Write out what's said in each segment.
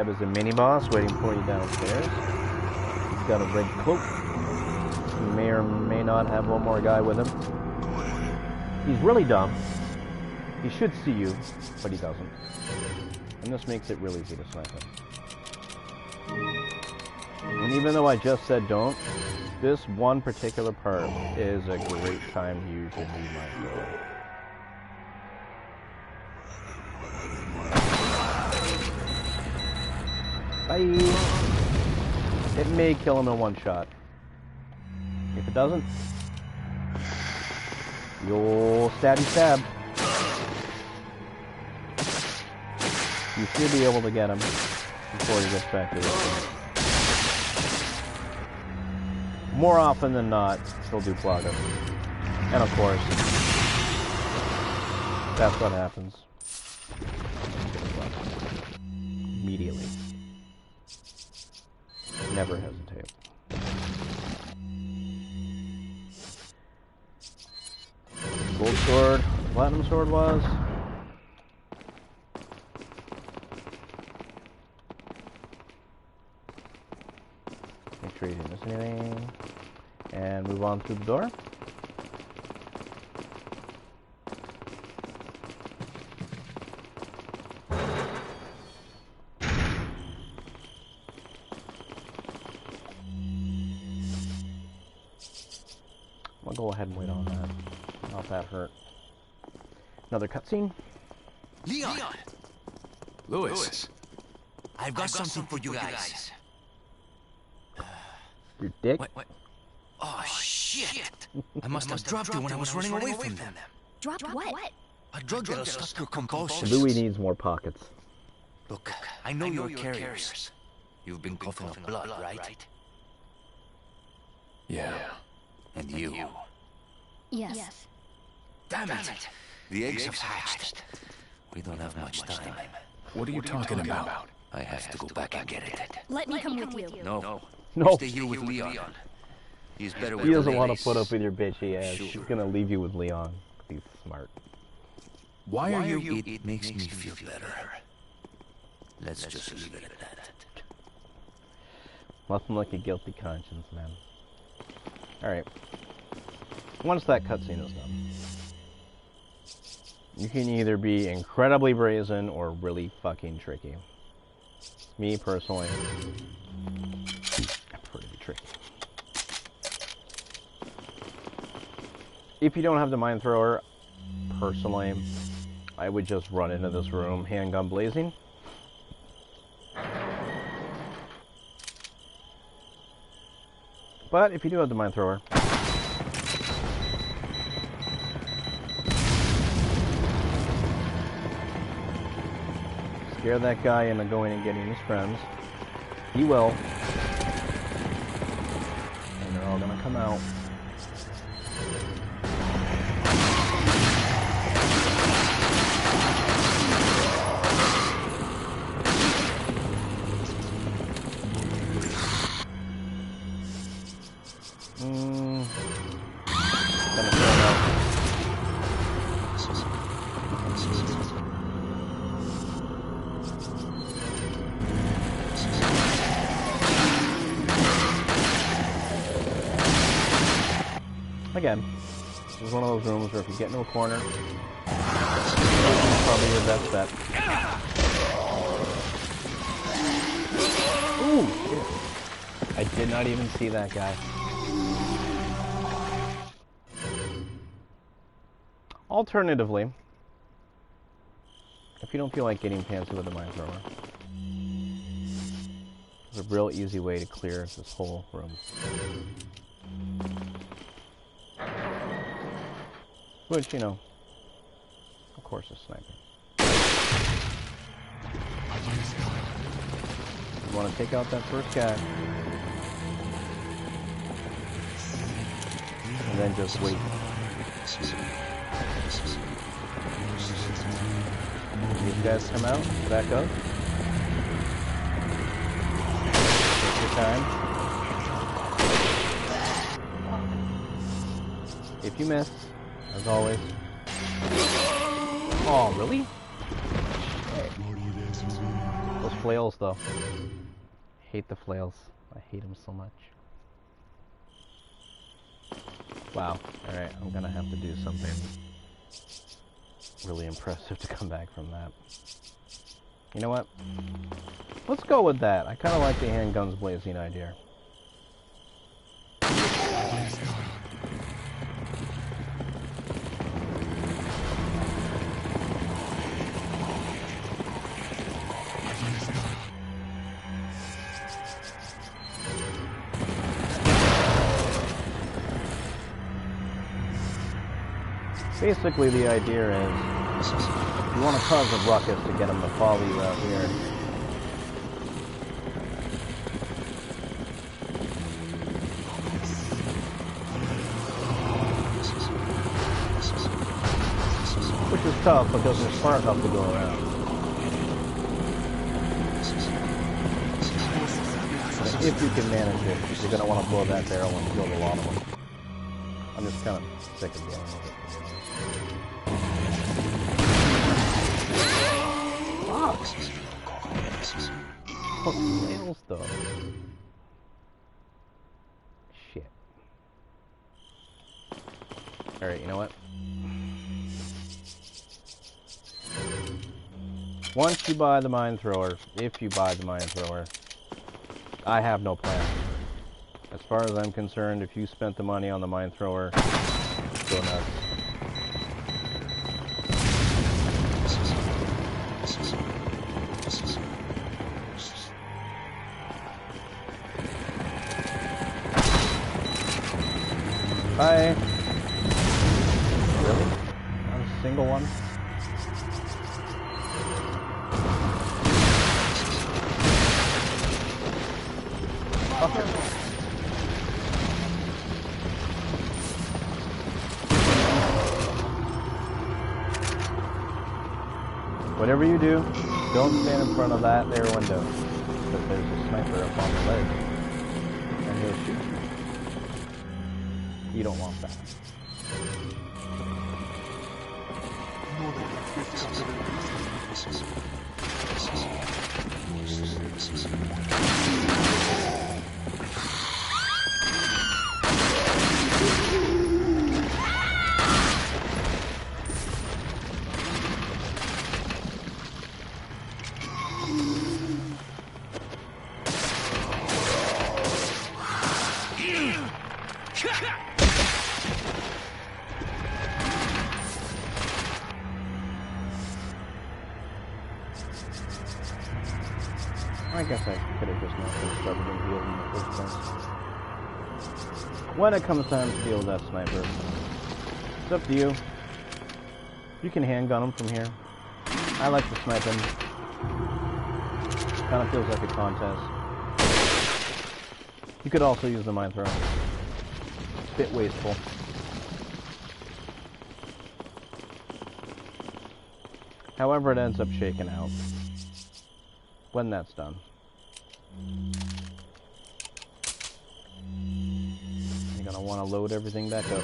That is a mini-boss waiting for you downstairs. He's got a red cloak. He may or may not have one more guy with him. He's really dumb. He should see you, but he doesn't. And this makes it really easy to snipe him. And even though I just said don't, this one particular part is a great time to use your Remaster. Bye! It may kill him in one shot. If it doesn't, you'll stabby stab. You should be able to get him before he gets back to this. More often than not, he'll do plug him. And of course, that's what happens. Immediately. Never hesitate. Gold sword, platinum sword was. Make sure you didn't miss anything. And move on through the door. I'll go ahead and wait on that. Not that hurt. Another cutscene. Leon! Louis! I've got something for you guys. Your dick? What? Oh, shit! I must have dropped it when I was running away from them. Dropped what? A drug that'll stop your convulsions. Louis needs more pockets. Look, I know you're carriers. You've been coughing up blood, right? Yeah. And you? Yes. Damn it! The eggs have hatched. We don't have much time. What are you talking about? I have to go back and get it. Let me come with you. No. No. Stay here with Leon. He's better with He the doesn't want to ladies. put up with your bitchy ass. Sure. She's gonna leave you with Leon. He's smart. Why are you... It makes me feel better. Let's just leave it at that. Nothing like a guilty conscience, man. Alright. Once that cutscene is done, you can either be incredibly brazen or really fucking tricky. Me, personally, I prefer to be tricky. If you don't have the mine thrower, personally, I would just run into this room, handgun blazing. But if you do have the mine thrower, scare that guy into going and getting his friends. He will. And they're all gonna come out. Gonna throw it out. Again, this is one of those rooms where if you get into a corner, it's probably your best bet. Ooh, shit. I did not even see that guy. Alternatively, if you don't feel like getting fancy with the mine thrower, there's a real easy way to clear this whole room. Which, you know, of course is sniping. You want to take out that first guy. And then just wait. These guys come out, back up. Take your time. If you miss, as always. Oh, really? Hey. Those flails, though. Hate the flails. I hate them so much. Wow. Alright, I'm gonna have to do something really impressive to come back from that. You know what? Let's go with that. I kind of like the handguns blazing idea. Basically, the idea is you want to cause a ruckus to get them to follow you out here. Which is tough because there's far enough to go around. But if you can manage it, you're going to want to blow that barrel and kill a lot of them. I'm just kind of sick of dealing with it. Oh, snails though. Shit. Alright, you know what? Once you buy the mine thrower, if you buy the mine thrower, I have no plan. As far as I'm concerned, if you spent the money on the mine thrower, go nuts. Hi. Really? Not a single one? Okay. Whatever you do, don't stand in front of that there window, because there's a sniper up on the ledge, and he'll shoot you. You don't want that. I guess I could have just not been started in field in the first place. When it comes time to deal with that sniper, it's up to you. You can handgun him from here. I like to snipe him. Kind of feels like a contest. You could also use the mine thrower. It's a bit wasteful. However, it ends up shaking out when that's done. You're gonna want to load everything back up.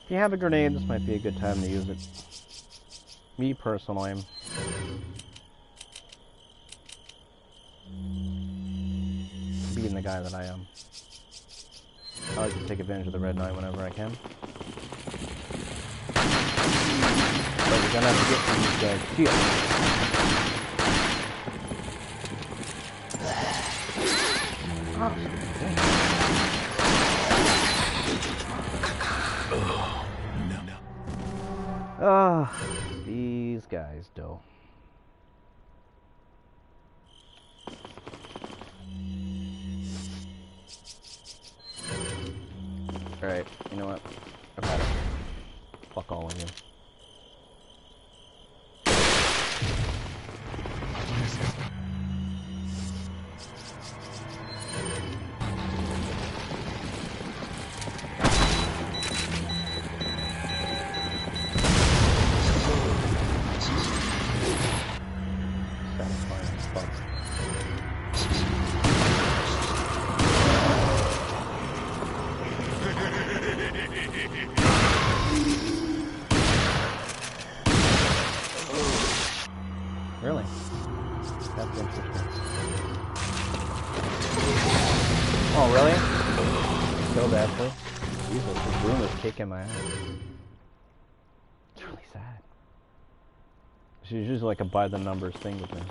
If you have a grenade, this might be a good time to use it. Me personally, being the guy that I am, I like to take advantage of the red knight whenever I can. But you're gonna have to get through these guys. Shield. Ah, these guys, though. Alright, you know what? I've had it. Fuck all of you. Satisfying as fuck. Really? Killed Ashley? Jesus, this room is kicking my ass. It's really sad. She's usually like a by the numbers thing with me.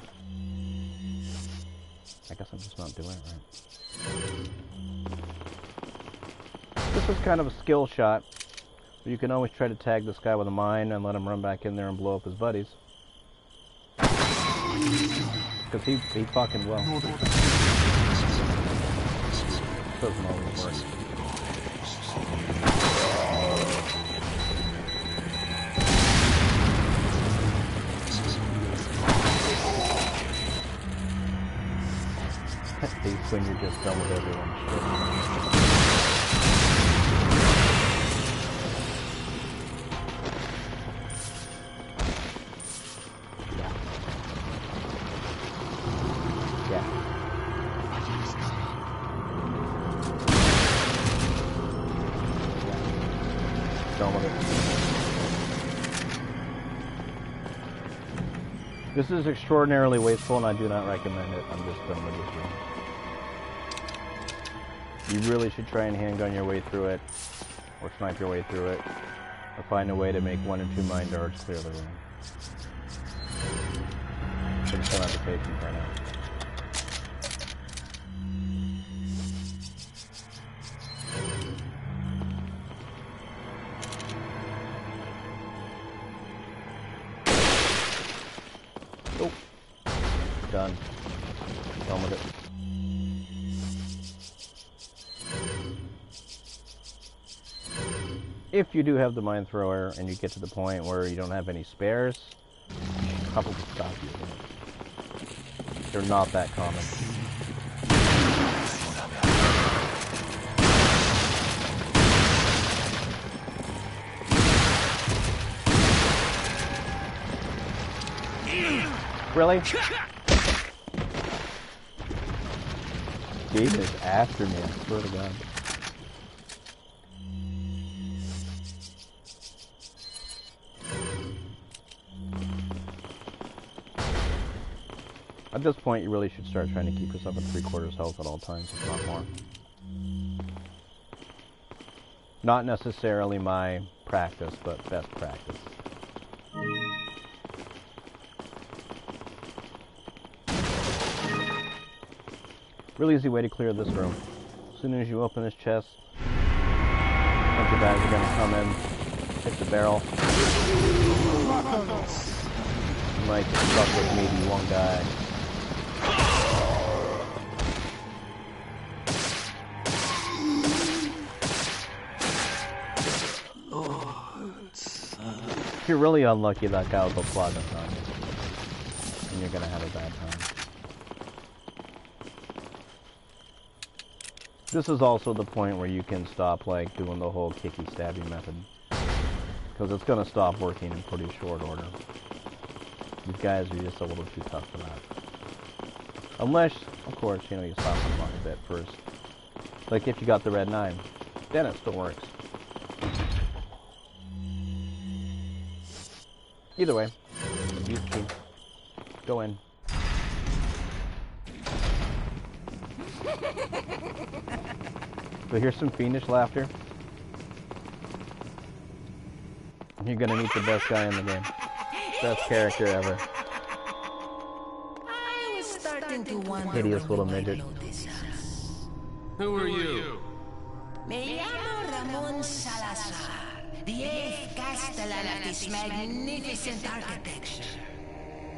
I guess I'm just not doing it right. This is kind of a skill shot. You can always try to tag this guy with a mine and let him run back in there and blow up his buddies. Because he fucking will. Doesn't always work. At least when you're just done with everyone's shit. This is extraordinarily wasteful and I do not recommend it. I'm just done with this room. You really should try and handgun your way through it, or snipe your way through it, or find a way to make 1 or 2 mine darts clear the room. I just don't have the patience right now. Oh, done. Done with it. If you do have the mine thrower and you get to the point where you don't have any spares, probably stop using it. They're not that common. Really? Gabe is after me, I swear to God. At this point, you really should start trying to keep yourself at 3/4 health at all times, if not more. Not necessarily my practice, but best practice. Really easy way to clear this room. As soon as you open this chest, a bunch of guys are going to come in, hit the barrel. You might get stuck with maybe one guy. If you're really unlucky, that guy will go plug us on you. And you're going to have a bad time. This is also the point where you can stop like doing the whole kicky stabby method, because it's going to stop working in pretty short order. These guys are just a little too tough for that. Unless, of course, you know, you stop them on a bit first. Like if you got the red 9, then it still works. Either way, use key. Go in. So here's some fiendish laughter. You're gonna meet the best guy in the game. Best character ever. I was starting to wonder. Hideous little midget. Who are you? Me llamo Ramon Salazar, the 8th castellan of this magnificent architecture.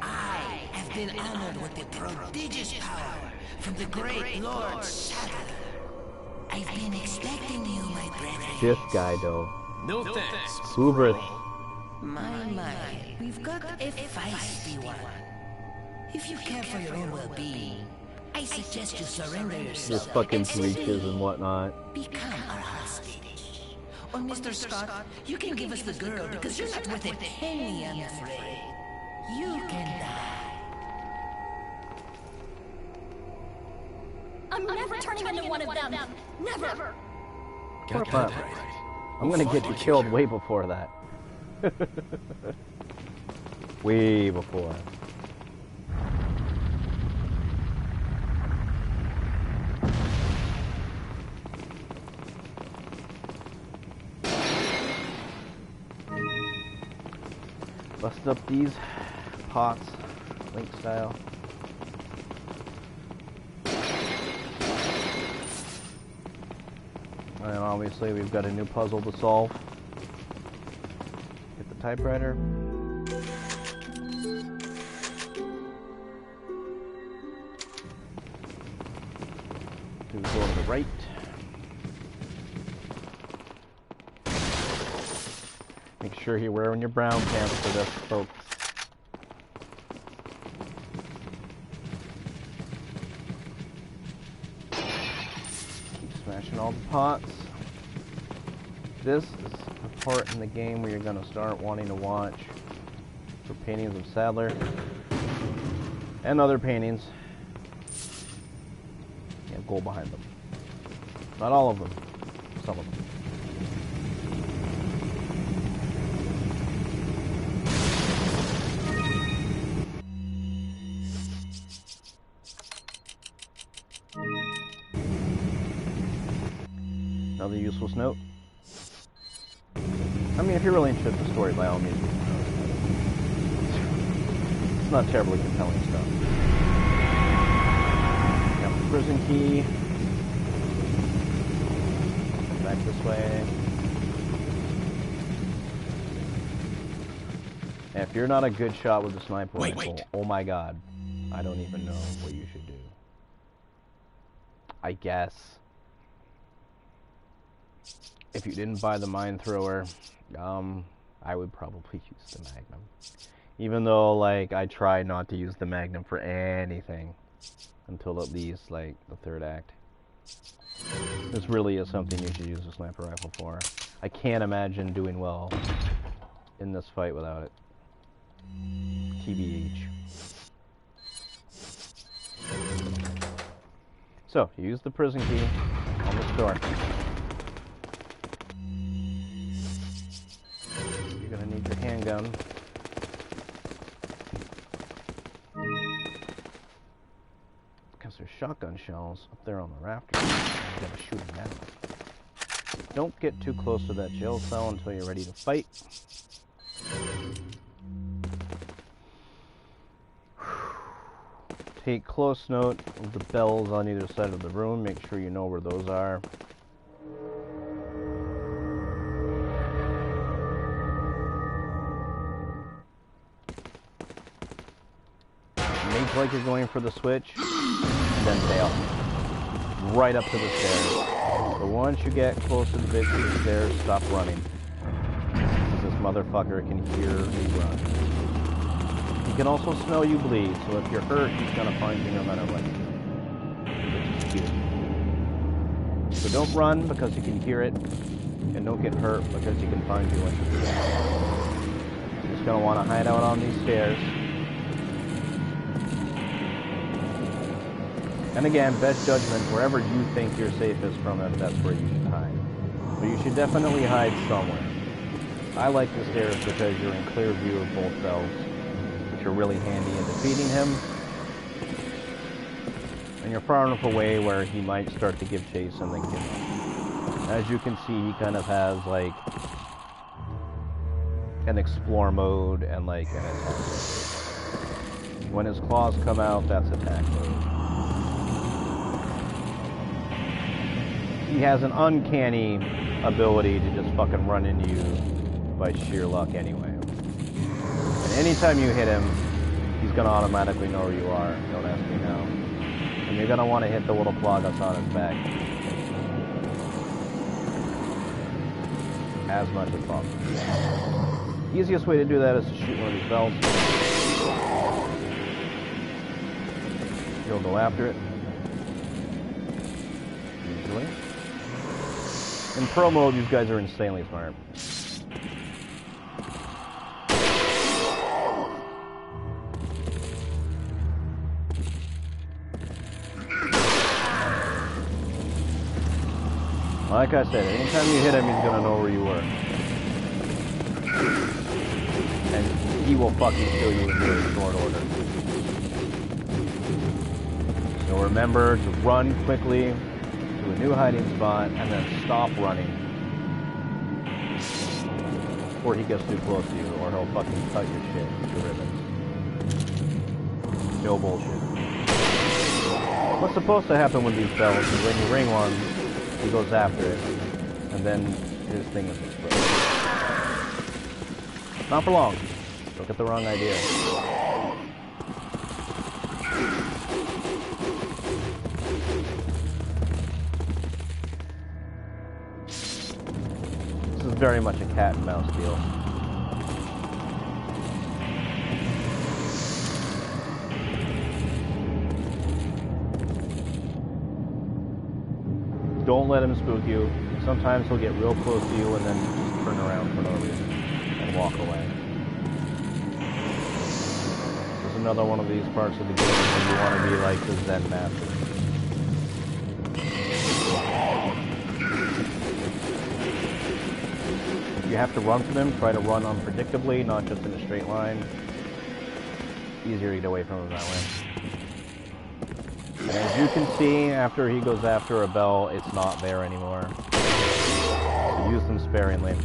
I have been honored with the prodigious power from the great Lord Sadler. I've been expecting you, my brethren. This guy, though. No thanks. Hubris. My, we've got a feisty one. If you care for your own well-being, I suggest you surrender yourself. Just fucking and simply breaches and whatnot. become our hostage. Or Mr. Scott, you can give us the girl because you're not worth a penny, I'm afraid. You can die. I'm never turning into one of them. Never. Got that right. I'm gonna get you killed way before that. Way before. Bust up these pots, Link style. And obviously we've got a new puzzle to solve. Get the typewriter. Go to the right. Make sure you're wearing your brown pants for this, folks. Keep smashing all the pots. This is the part in the game where you're going to start wanting to watch for paintings of Sadler and other paintings. Yeah, gold behind them. Not all of them, some of them. Another useless note. I mean, if you're really interested in the story, by all means, it's not terribly compelling stuff. Got the prison key. Back this way. And if you're not a good shot with the sniper rifle, oh my god, I don't even know what you should do. I guess if you didn't buy the mine thrower, I would probably use the Magnum. Even though, like, I try not to use the Magnum for anything until at least, like, the third act. This really is something you should use a sniper rifle for. I can't imagine doing well in this fight without it. TBH. So, you use the prison key on this door. You're gonna need your handgun. Because there's shotgun shells up there on the rafters. You gotta shoot them down. Don't get too close to that jail cell until you're ready to fight. Take close note of the bells on either side of the room. Make sure you know where those are. Make like you're going for the switch, and then bail. Right up to the stairs. So once you get close to the bit of the stairs, stop running. Because this motherfucker can hear you run. He can also smell you bleed, so if you're hurt, he's gonna find you no matter what. Which is cute. So don't run because you can hear it, and don't get hurt because he can find you once you do that. You're just gonna want to hide out on these stairs. And again, best judgment, wherever you think you're safest from him, that's where you should hide. But you should definitely hide somewhere. I like the stairs because you're in clear view of both bells, which are really handy in defeating him. And you're far enough away where he might start to give chase and then give up. As you can see, he kind of has like an explore mode and like an attack mode. When his claws come out, that's attack mode. He has an uncanny ability to just fucking run into you by sheer luck anyway. And anytime you hit him, he's gonna automatically know where you are. Don't ask me now. And you're gonna want to hit the little claw that's on his back as much as possible. The easiest way to do that is to shoot one of these bells. You'll go after it. Usually. In pro mode, these guys are insanely smart. Like I said, anytime you hit him, he's gonna know where you were. And he will fucking kill you in very short order. So remember to run quickly to a new hiding spot and then stop running. before he gets too close to you, or he'll fucking cut your shit to ribbons. No bullshit. What's supposed to happen with these bells is when you ring one, he goes after it, and then his thing is exploded. Not for long. Don't get the wrong idea. This is very much a cat and mouse deal. Don't let him spook you. Sometimes he'll get real close to you and then just turn around for no reason and walk away. There's another one of these parts of the game where you want to be like the Zen master. If you have to run from him, try to run unpredictably, not just in a straight line. Easier to get away from him that way. And as you can see, after he goes after a bell, it's not there anymore. So use them sparingly.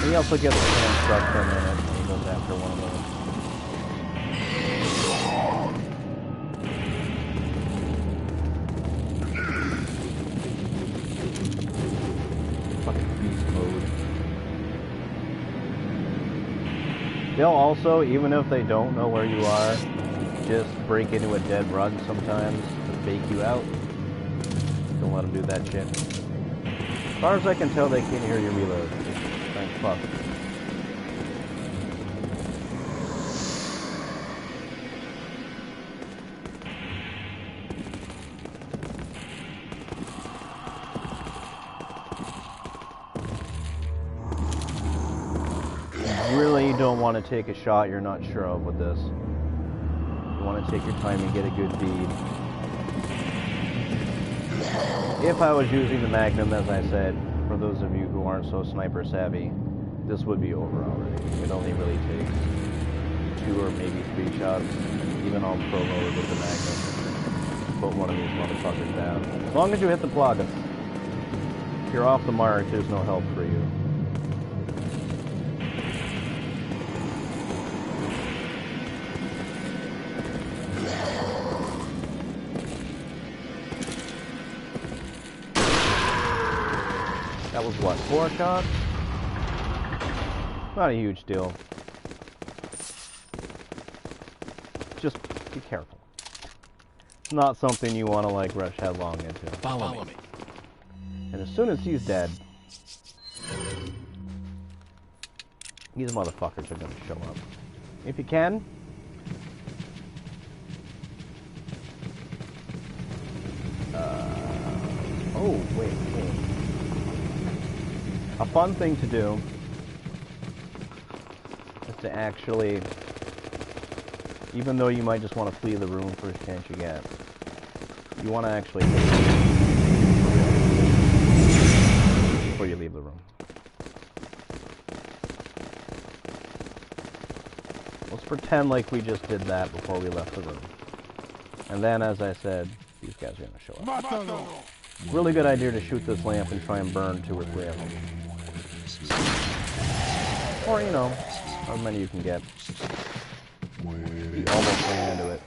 He also gets hand struck for a minute when he goes after one of those. Fucking beast mode. They'll also, even if they don't know where you are, just break into a dead run sometimes to fake you out. Don't let them do that shit. As far as I can tell, they can't hear you reload. Thank fuck. You really don't want to take a shot you're not sure of with this. You want to take your time and get a good bead. If I was using the Magnum, as I said, for those of you who aren't so sniper savvy, this would be over already. It only really takes 2 or maybe 3 shots, even on pro mode with the Magnum, to put one of these motherfuckers down. As long as you hit the plagas. If you're off the mark, there's no help for you. That was what, 4 shots? Not a huge deal. Just be careful. It's not something you want to like rush headlong into. Follow me. And as soon as he's dead, these motherfuckers are going to show up. If you can. Oh, wait. A fun thing to do is to actually, even though you might just want to flee the room first chance you get, you want to actually before you leave the room. Let's pretend like we just did that before we left the room. And then, as I said, these guys are going to show up. Really good idea to shoot this lamp and try and burn 2 or 3 of them. Or, you know, how many you can get. He almost ran into it.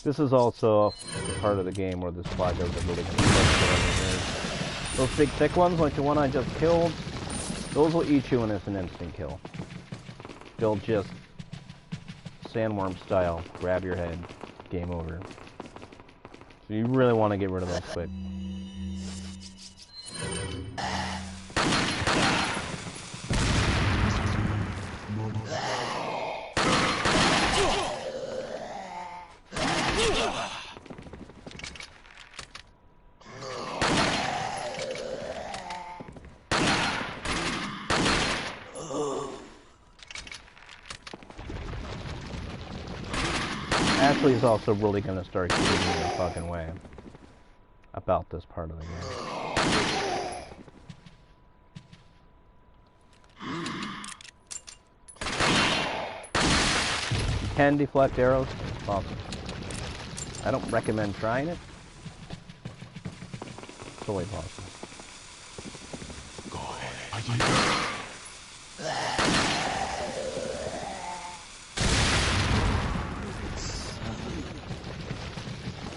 This is also the part of the game where the spot goes a really good. Those big thick ones, like the one I just killed, those will eat you and it's an instant kill. They'll just, sandworm style, grab your head, game over. So you really want to get rid of those quick. Ashley's also really going to start getting in the fucking way about this part of the game. You can deflect arrows. It's possible. I don't recommend trying it. It's totally possible.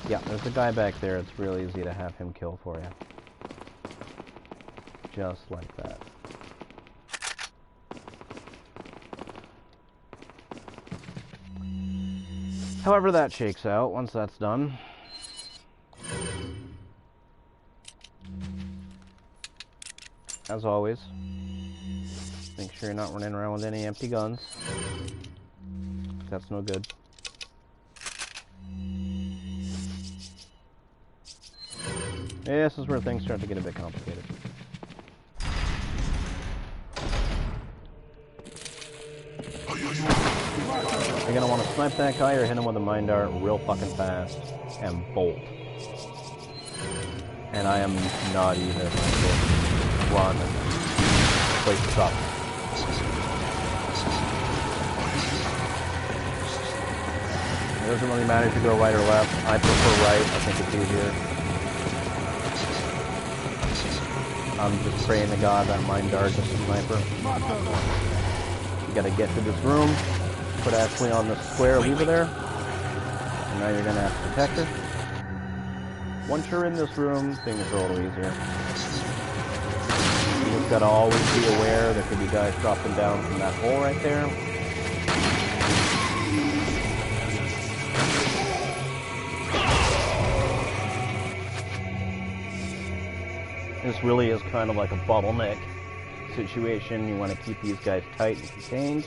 Yeah, there's a guy back there. It's real easy to have him kill for you. Just like that. However that shakes out once that's done. As always, make sure you're not running around with any empty guns. That's no good. Yeah, this is where things start to get a bit complicated. You're gonna want to snipe that guy or hit him with a mine dart real fucking fast and bolt. And I am not even going to run and place the stop. It doesn't really matter if you go right or left. I prefer right. I think it's easier. I'm just praying to God that mine dart is a sniper. You gotta get to this room, put Ashley on the square, leave her there, and now you're gonna have to protect her. Once you're in this room, things are a little easier. You just gotta always be aware there could be guys dropping down from that hole right there. This really is kind of like a bottleneck situation. You want to keep these guys tight and contained.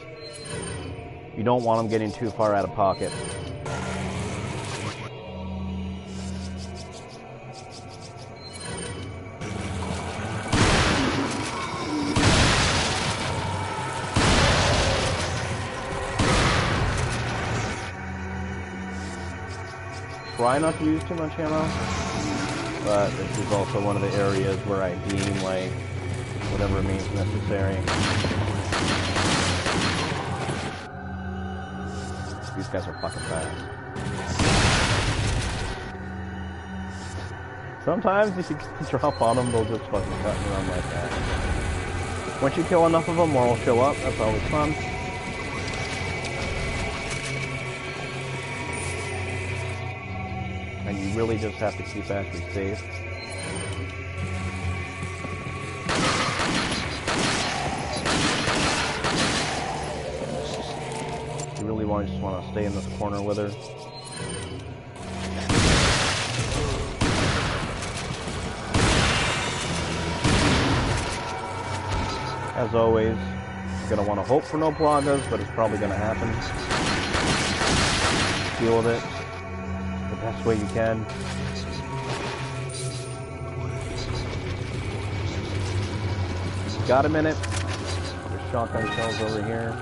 You don't want them getting too far out of pocket. Try not to use too much ammo. But this is also one of the areas where I deem, like, whatever means necessary. These guys are fucking fast. Sometimes if you drop on them, they'll just fucking cut and run like that. Once you kill enough of them, more will show up. That's always fun. And you really just have to keep Ashley safe. You really just want to stay in this corner with her. As always, you're going to want to hope for no plagas, but it's probably going to happen. Deal with it the best way you can. Got a minute. There's shotgun shells over here.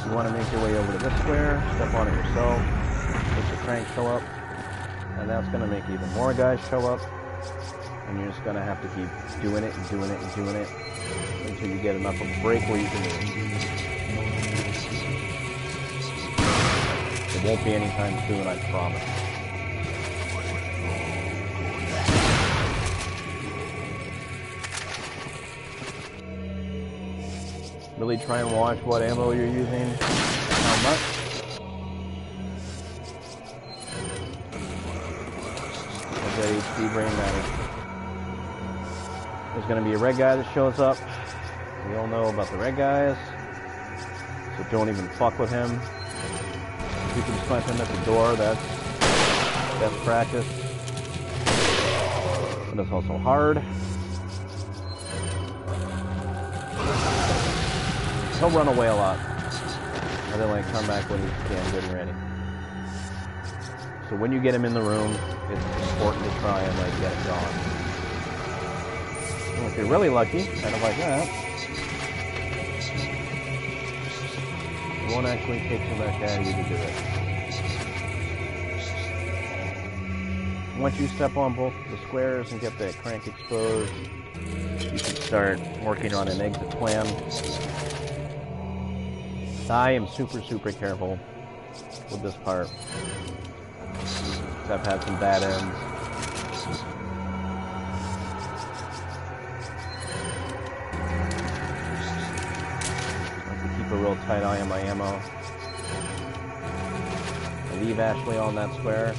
You want to make your way over to this square, step on it yourself, let your crank show up, and that's going to make even more guys show up, and you're just going to have to keep doing it and doing it and doing it until you get enough of a break where you can do it. It won't be anytime soon, I promise. Really try and watch what ammo you're using, how much. That HP brain matters. There's going to be a red guy that shows up. We all know about the red guys, so don't even fuck with him. If you can snipe him at the door, that's best practice. But it's also hard. He'll run away a lot, and then like come back when he's damn good and ready. So when you get him in the room, it's important to try and like get it gone. And if you're really lucky, kind of like that, it won't actually take too much out of you to do it. Once you step on both the squares and get that crank exposed, you can start working on an exit plan. I am super careful with this part. I've had some bad ends. I have to keep a real tight eye on my ammo. I leave Ashley on that square.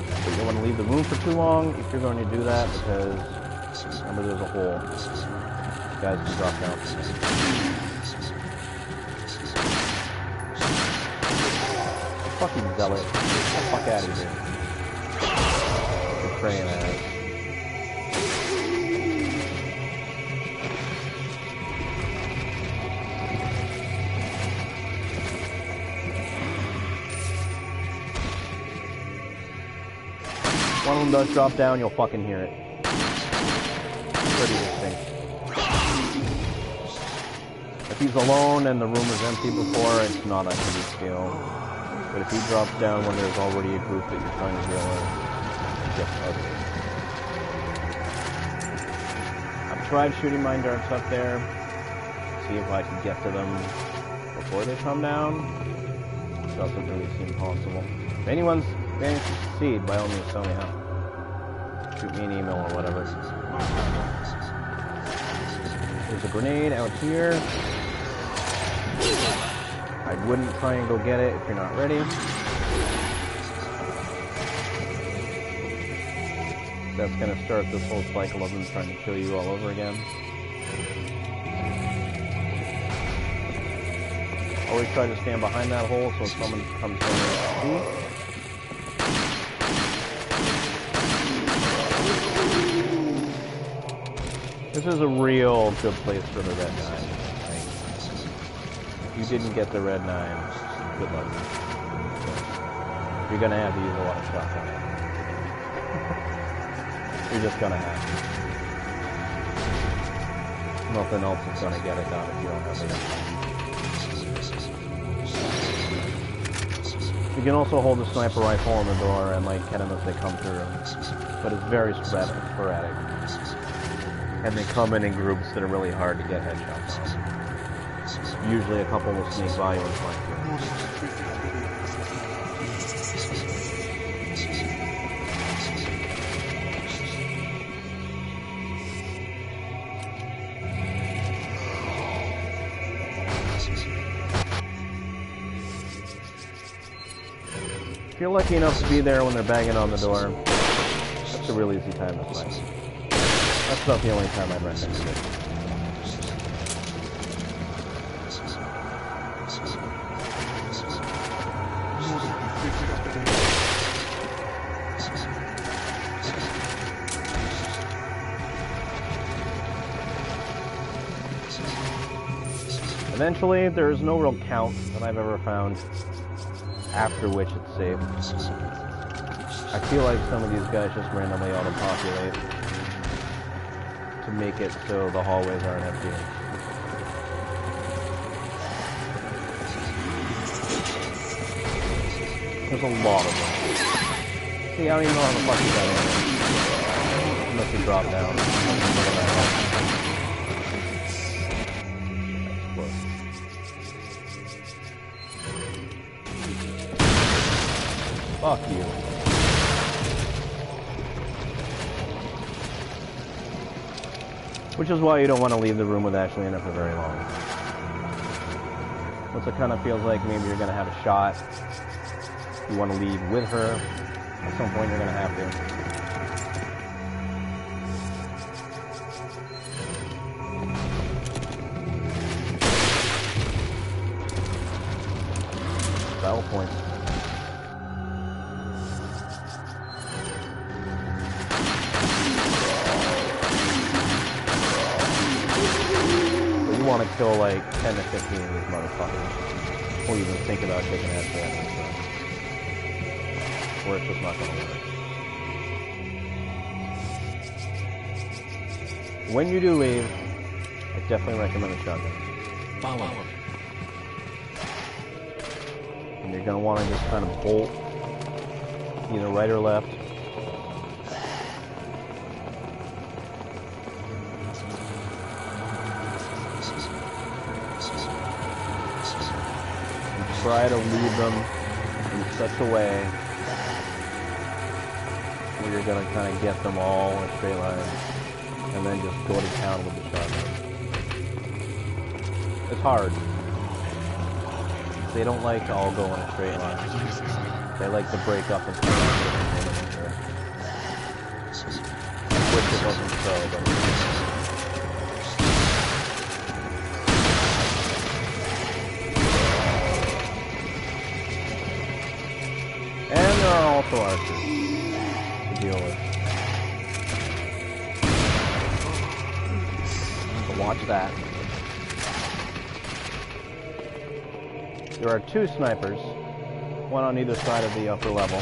But you don't want to leave the room for too long if you're going to do that, because remember there's a hole. Guys can drop down. Fucking zealot. Get the fuck out of here. Betraying ass. One of them does drop down, you'll fucking hear it. Pretty distinct. If he's alone and the room is empty before, it's not a heavy scale. But if he drops down when there's already a group that you're trying to deal with, it gets ugly. I've tried shooting mine darts up there, see if I can get to them before they come down. It doesn't really seem possible. If anyone's managed to succeed, by all means tell me how. Shoot me an email or whatever. There's a grenade out here. I wouldn't try and go get it if you're not ready. That's going to start this whole cycle of them trying to kill you all over again. Always try to stand behind that hole so if someone comes down see. This is a real good place for the red 9. If you didn't get the red 9, good luck. You're gonna have to use a lot of shots on it. You're just gonna have to. Nothing else is gonna get it done if you don't have the red 9. You can also hold a sniper rifle on the door and like hit them as they come through. But it's very sporadic. And they come in groups that are really hard to get headshots on. Usually a couple will sneak by you and flank you. If you're lucky enough to be there when they're banging on the door, that's a real easy time to fight. That's about the only time I'd recommend it. Eventually, there is no real count that I've ever found after which it's safe. I feel like some of these guys just randomly auto-populate to make it so the hallways aren't empty. There's a lot of them. See, I don't even know how the fuck you got in there. Unless you drop down. Fuck you. Which is why you don't want to leave the room with Ashley in it for very long. Once it kind of feels like maybe you're going to have a shot, you want to leave with her. At some point you're going to have to. Battle points. You want to kill like 10 to 15 of these motherfuckers before you even think about taking that chance, or it's just not going to work. When you do leave, I definitely recommend a shotgun. Follow me. And you're going to want to just kind of bolt either right or left. And try to lead them in such a way where you're going to kind of get them all in a straight line, and then just go to town with the shotgun. It's hard. They don't like to all go in a straight line. They like to break up and I wish it wasn't so, but... And there are also archers to deal with. So watch that. There are two snipers, one on either side of the upper level.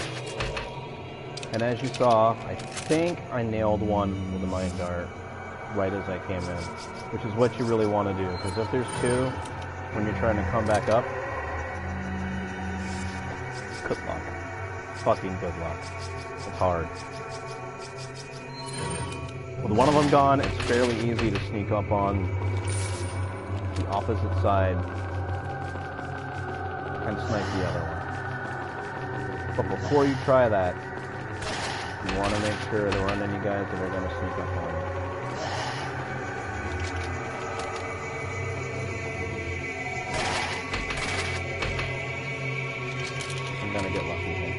And as you saw, I think I nailed one with a mine dart right as I came in, which is what you really want to do, because if there's two, when you're trying to come back up, good luck. Fucking good luck. It's hard. With one of them gone, it's fairly easy to sneak up on the opposite side and snipe the other one. But before you try that, you want to make sure there aren't any guys that are going to sneak up on you. I'm going to get lucky here.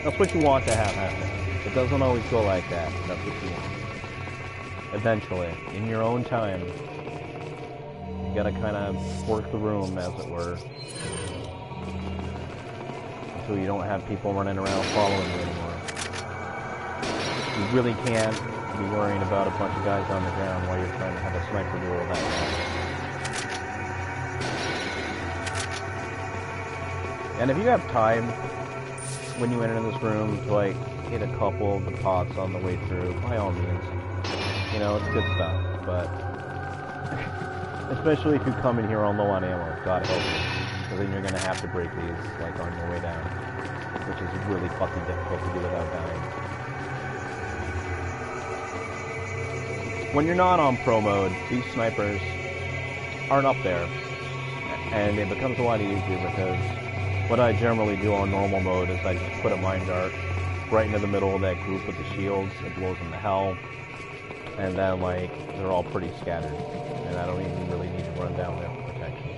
That's what you want to have happen. It doesn't always go like that. That's what you want. Eventually, in your own time, you gotta kind of work the room, as it were, so you don't have people running around following you anymore. You really can't be worrying about a bunch of guys on the ground while you're trying to have a sniper duel that way. And if you have time, when you enter this room, to like hit a couple of the pots on the way through, by all means, you know, it's good stuff, but especially if you come in here on low on ammo, God help you, because then you're going to have to break these, like, on your way down, which is really fucking difficult to do without dying. When you're not on pro mode, these snipers aren't up there, and it becomes a lot easier, because what I generally do on normal mode is I just put a mine dart right into the middle of that group with the shields. It blows them to hell, and then, like, they're all pretty scattered, and I don't even really need to run down their protection,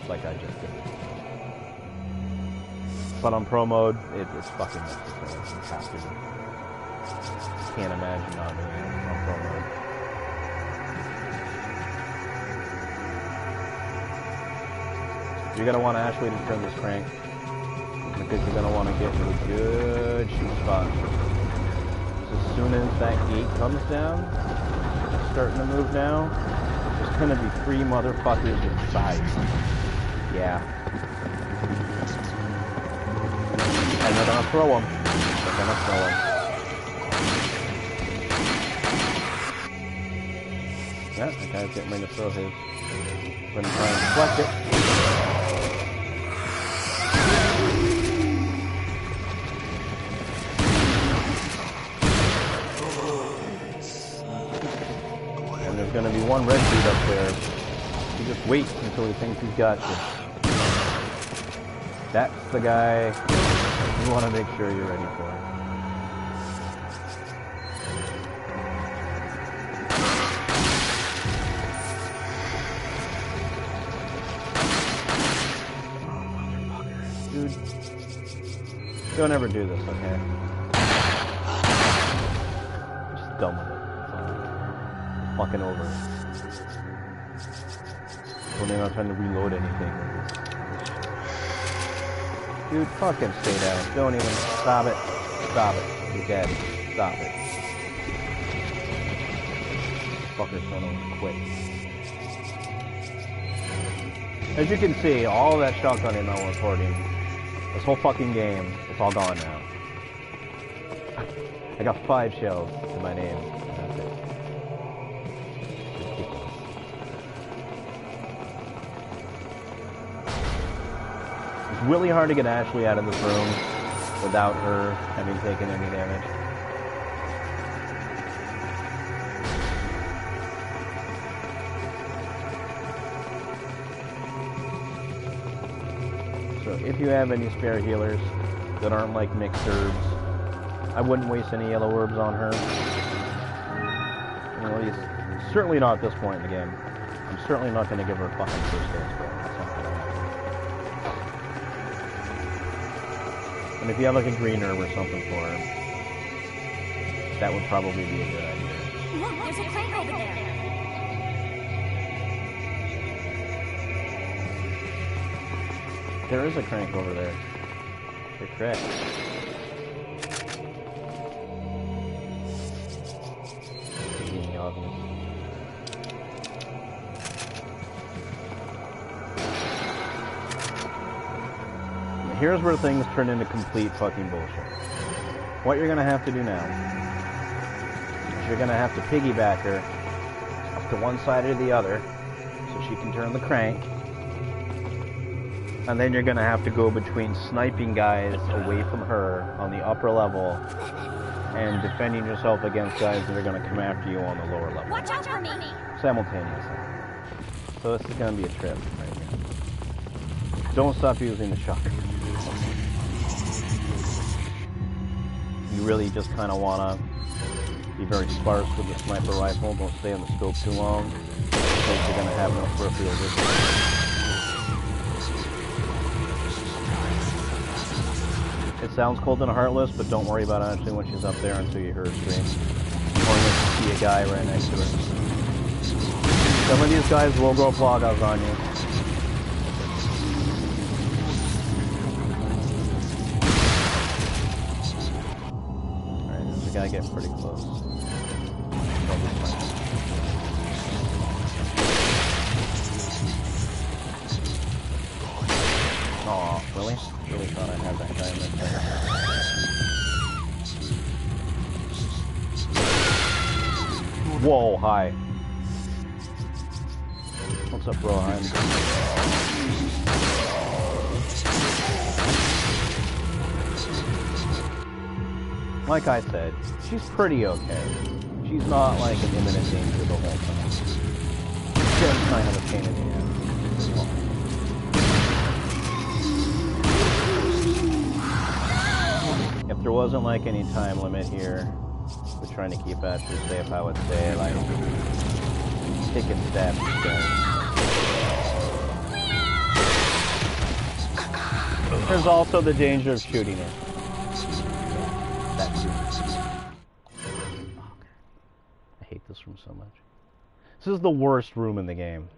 like I just did. But on pro mode, it's fucking necessary. You have to. Can't imagine not doing it on pro mode. You're going to want to actually turn this crank, because you're going to want to get into a good shoot spot. So as soon as that gate comes down, it's starting to move now, there's going to be three motherfuckers inside. Yeah. And they're going to throw them. They're going to throw them. Yeah, that guy's getting ready to throw his. Going to try and deflect it. There's going to be one red dude up there. You just wait until he thinks he's got you. That's the guy you want to make sure you're ready for. Dude, don't ever do this, okay? Just done with it. Fucking over. When they're not trying to reload anything. Dude, fucking stay down. Don't even. Stop it. Stop it. You're dead. Stop it. Fuckers don't know when to quit. As you can see, all that shotgun ammo I'm recording, this whole fucking game, it's all gone now. I got 5 shells to my name. That's it. really hard to get Ashley out of this room without her having taken any damage. So if you have any spare healers that aren't like mixed herbs, I wouldn't waste any yellow herbs on her. Well, at least, certainly not at this point in the game. I'm certainly not going to give her a fucking first aid spray. That's not going to happen. And if you have like a green herb or something for her, that would probably be a good idea. Look, there's a crank over there. There is a crank over there. You're correct. Being obvious. Here's where things turn into complete fucking bullshit. What you're gonna have to do now is you're gonna have to piggyback her up to one side or the other so she can turn the crank. And then you're gonna have to go between sniping guys away from her on the upper level and defending yourself against guys that are gonna come after you on the lower level. Watch out for me. Simultaneously. So this is gonna be a trip right here. Don't stop using the shotgun. You really just kind of wanna be very sparse with the sniper rifle. Don't stay on the scope too long, because you're gonna have no peripheral vision. It sounds cold and heartless, but don't worry about Ashley when she's up there until you hear her scream. Or you see a guy right next to her. Some of these guys will go floggers on you. Alright, there's a guy getting pretty close. Aw, really? Really thought I had that guy in there. Whoa, hi. What's up, Rohan? Like I said, she's pretty okay. She's not like an imminent danger the whole time. She's just kind of a pain in the ass. If there wasn't like any time limit here, we're trying to keep Ashley safe, I would say like taking stabs instead. There's also the danger of shooting her. That's I hate this room so much. This is the worst room in the game.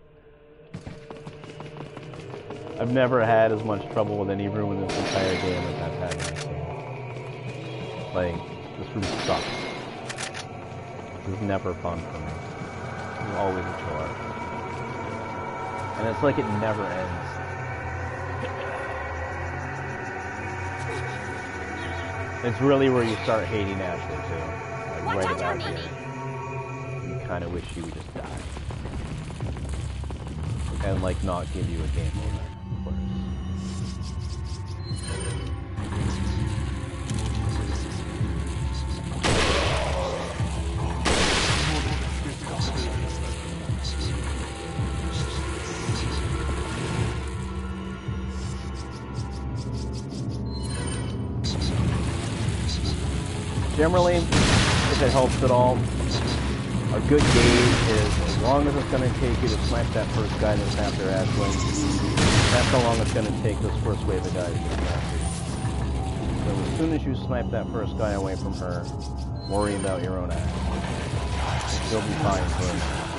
I've never had as much trouble with any room in this entire game as I've had in this game. Like, this room sucks. This is never fun for me. It's always a chore. And it's like it never ends. It's really where you start hating Ashley too. Like right about here. You kind of wish she would just die. And like not give you a game over, of course. Generally, if it helps at all, a good gauge is as long as it's going to take you to snipe that first guy that's after Ashley, that's how long it's going to take this first wave of guys to come after you. So as soon as you snipe that first guy away from her, worry about your own ass. You'll be fine for a minute.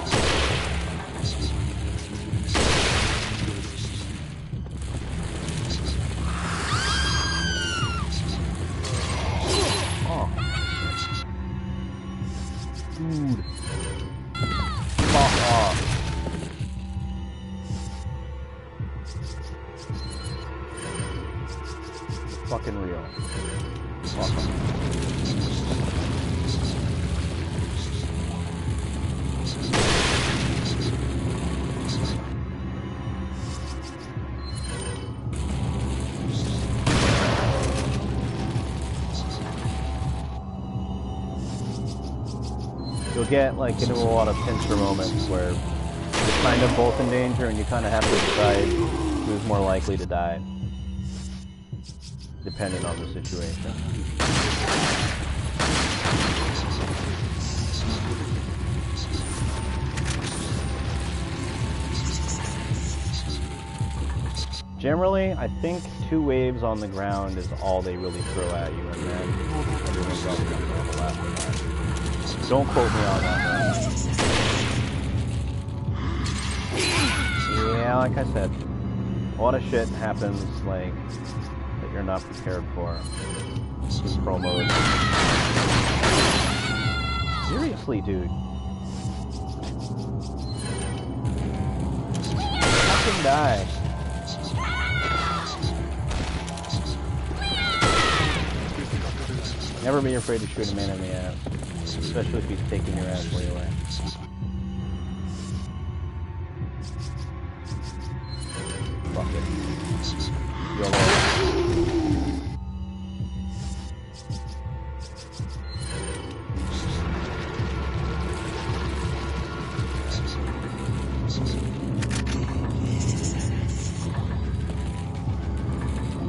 Dude. Fuck off. Fucking real. Fuck off. you'll get like into a lot of pincer moments where you're kind of both in danger and you kind of have to decide who's more likely to die, depending on the situation. Generally, I think 2 waves on the ground is all they really throw at you, and then everyone's else going to level after that. Don't quote me on that, though. Yeah, like I said, a lot of shit happens, like, that you're not prepared for. This pro mode. Seriously, dude. Fucking die. Never be afraid to shoot a man in the ass, especially if he's taking your ass way away. Fuck it. YOLO.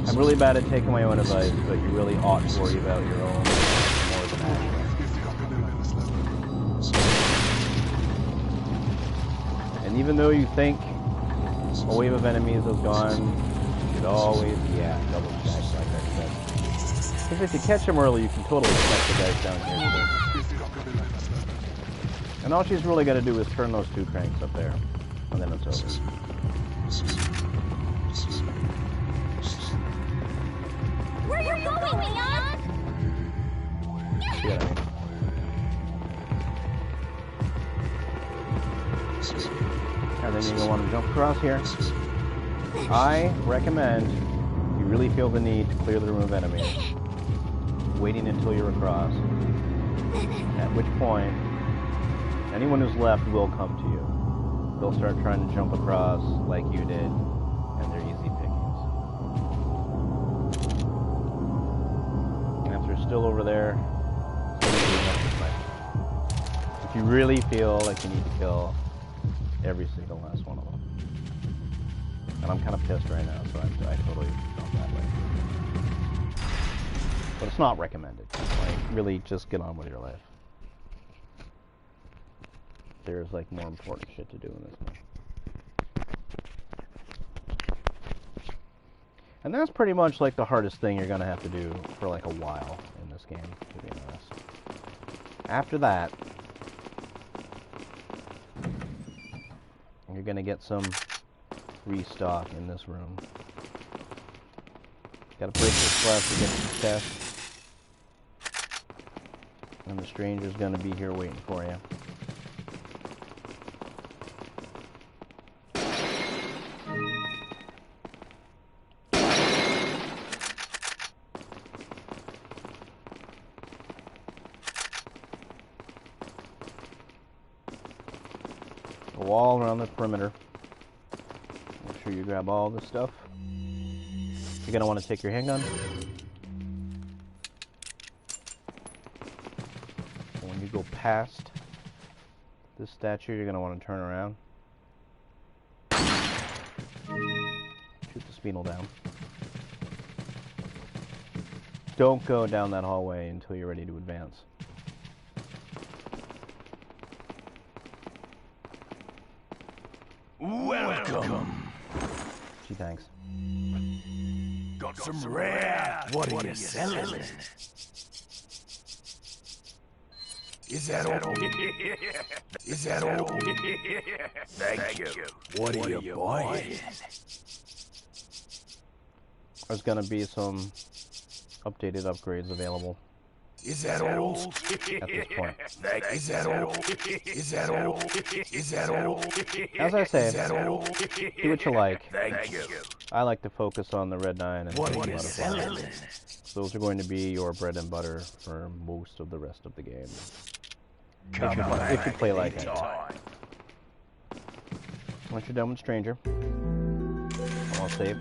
I'm really bad at taking my own advice, but you really ought to worry about your own more than actual. And even though you think a wave of enemies has gone, you should always, double check, like I said. Because if you catch them early, you can totally catch the guys down here too. And all she's really got to do is turn those 2 cranks up there, and then it's over. Where are you going, Leon? Yeah. And then you're going to want to jump across here. I recommend, if you really feel the need to clear the room of enemies, waiting until you're across. At which point, anyone who's left will come to you. They'll start trying to jump across like you did, and they're easy pickings. And if they're still over there, if you really feel like you need to kill every single last one of them. And I'm kind of pissed right now, so I totally felt that way. But it's not recommended. Like, really just get on with your life. There's like more important shit to do in this game. And that's pretty much like the hardest thing you're gonna have to do for like a while in this game, to be honest. After that, you're gonna get some restock in this room. Gotta break this glass to get to the chest. And the stranger's gonna be here waiting for you. A wall around the perimeter. Make sure you grab all this stuff. You're gonna want to take your handgun. When you go past this statue, you're gonna want to turn around. Shoot the spinel down. Don't go down that hallway until you're ready to advance. Welcome. Gee, thanks. Got some rare. What are you selling? Is that all? Is that all? Thank you. What are you buying? There's gonna be some updated upgrades available. Is that all? At this point. Is that all? Is that all? Is that all? As I say, Is that all? do what you like. Thank you. I like to focus on the Red 9 and What the are you Butterfly. selling? Those are going to be your bread and butter for most of the rest of the game. If you play like I do. Once you're done with Stranger, I'll save.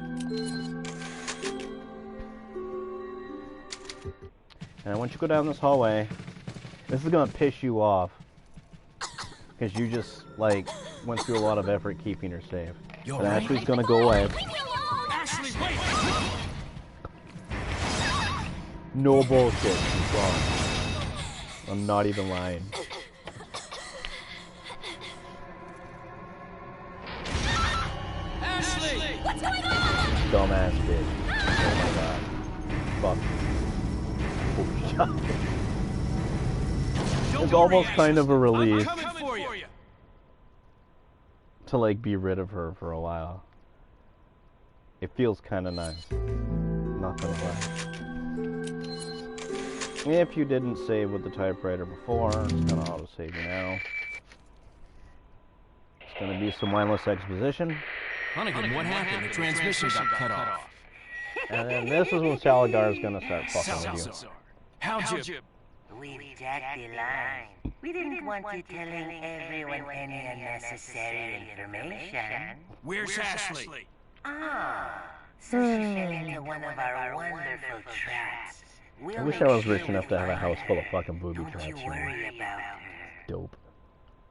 And once you go down this hallway, this is going to piss you off. Because you just, like, went through a lot of effort keeping her safe. You're But right. Ashley's gonna go away. Leave me alone! Ashley, wait! No bullshit. She's gone. I'm not even lying. Ashley! What's going on? Dumbass bitch. Oh my god. Fuck. Oh, shit. It's almost kind of a relief I'm coming for you. to, like, be rid of her for a while. It feels kind of nice. Not gonna lie. If you didn't save with the typewriter before, it's gonna auto-save you now. It's gonna be some mindless exposition. Hunnigan, what happened? The transmission got cut off. And then this is when Salagar's gonna start fucking with you. Salazar, how'd you... We've jacked the line. We didn't want you telling everyone any unnecessary information. Where's Ashley? Ah, so she fell into one of our wonderful traps. We'll I wish I make was sure rich we enough to have a find house full of her. fucking booby Don't traps. you You know? worry about her. Dope.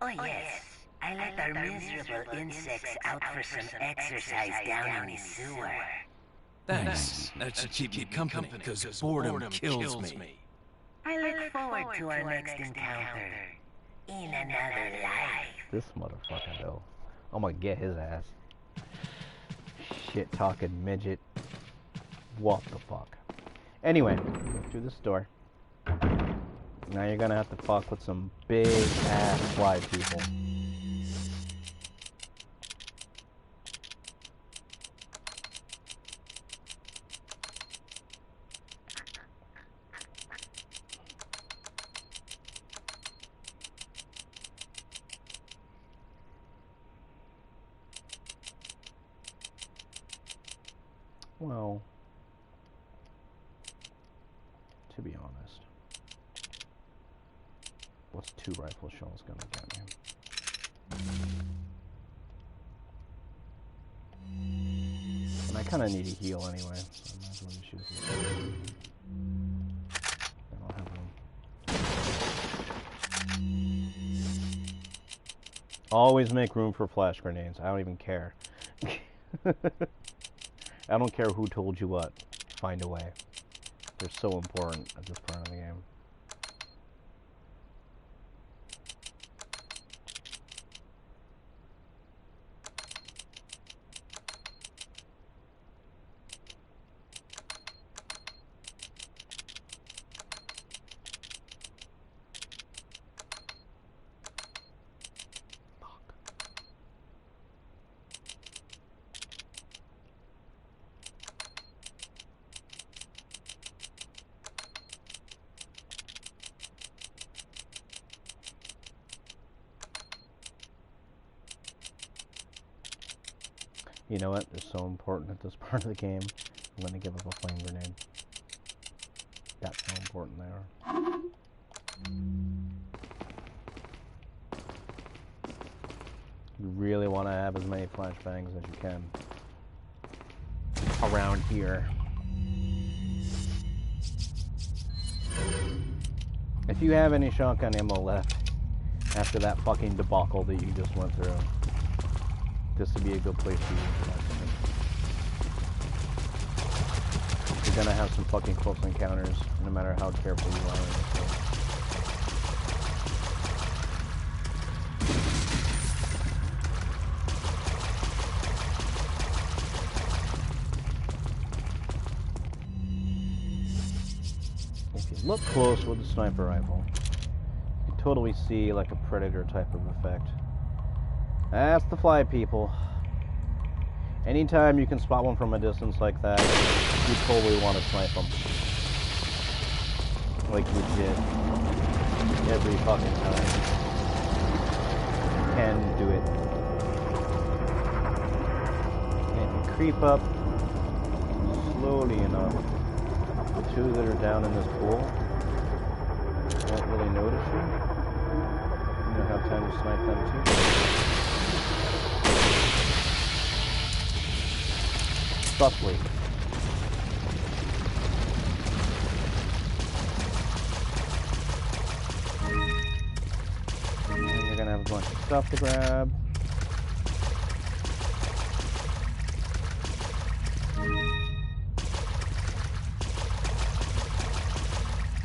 Oh yes, I let our miserable insects out for some exercise down in the sewer. Thanks. That should keep you company, because boredom kills me. I look forward to our next encounter in another life. This motherfucker though. I'm gonna get his ass. Shit talking midget. What the fuck? Anyway, go through this door. Now you're gonna have to fuck with some big ass fly people. Well, to be honest, what's 2 rifle shells gonna get me? And I kinda need a heal anyway, so I might as well just use this. I don't have room. Always make room for flash grenades. I don't even care. I don't care who told you what. Find a way. They're so important at this part of the game. You know what? They're so important at this part of the game. I'm gonna give up a flame grenade. That's how important they are. You really want to have as many flashbangs as you can around here. If you have any shotgun ammo left after that fucking debacle that you just went through, this would be a good place to use that. You're gonna have some fucking close encounters, no matter how careful you are in this game. If you look close with the sniper rifle, you can totally see like a predator type of effect. That's the fly people. Anytime you can spot one from a distance like that, you totally want to snipe them. Like legit. Every fucking time. You can do it. And you creep up slowly enough. The 2 that are down in this pool won't really notice you. You'll have time to snipe them too. Softly. And you're gonna have a bunch of stuff to grab.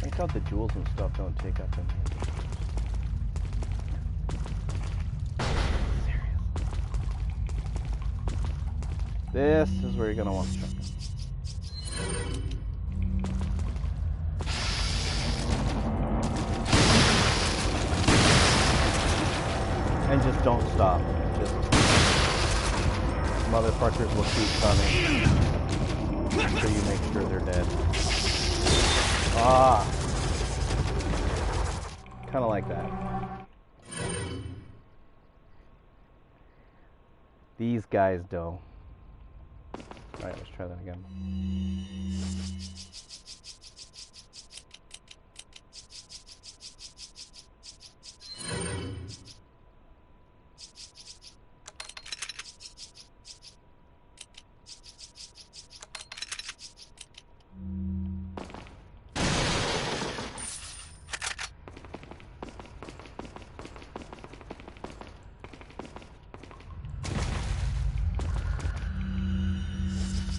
I thought the jewels and stuff don't take up any. This is where you're gonna want the shotgun. And just don't stop. Just motherfuckers will keep coming. Until you make sure they're dead. Ah. Kinda like that. These guys do. Alright, let's try that again.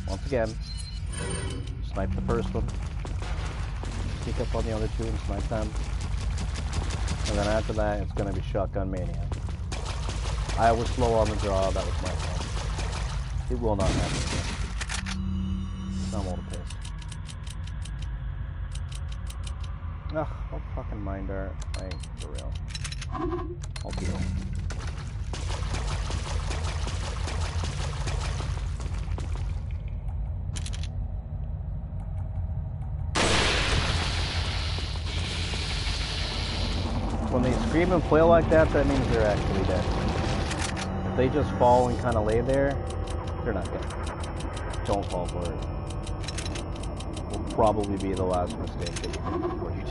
Once again, snipe the first one, sneak up on the other two and snipe them, and then after that it's going to be shotgun mania. I was slow on the draw, that was my fault. It will not happen again. I'm a little pissed. Ugh, I'll fucking mind dart, like, for real. I'll deal. When they scream and flail like that, that means they're actually dead. If they just fall and kind of lay there, they're not dead. Don't fall for it. Will probably be the last mistake that you make before you die.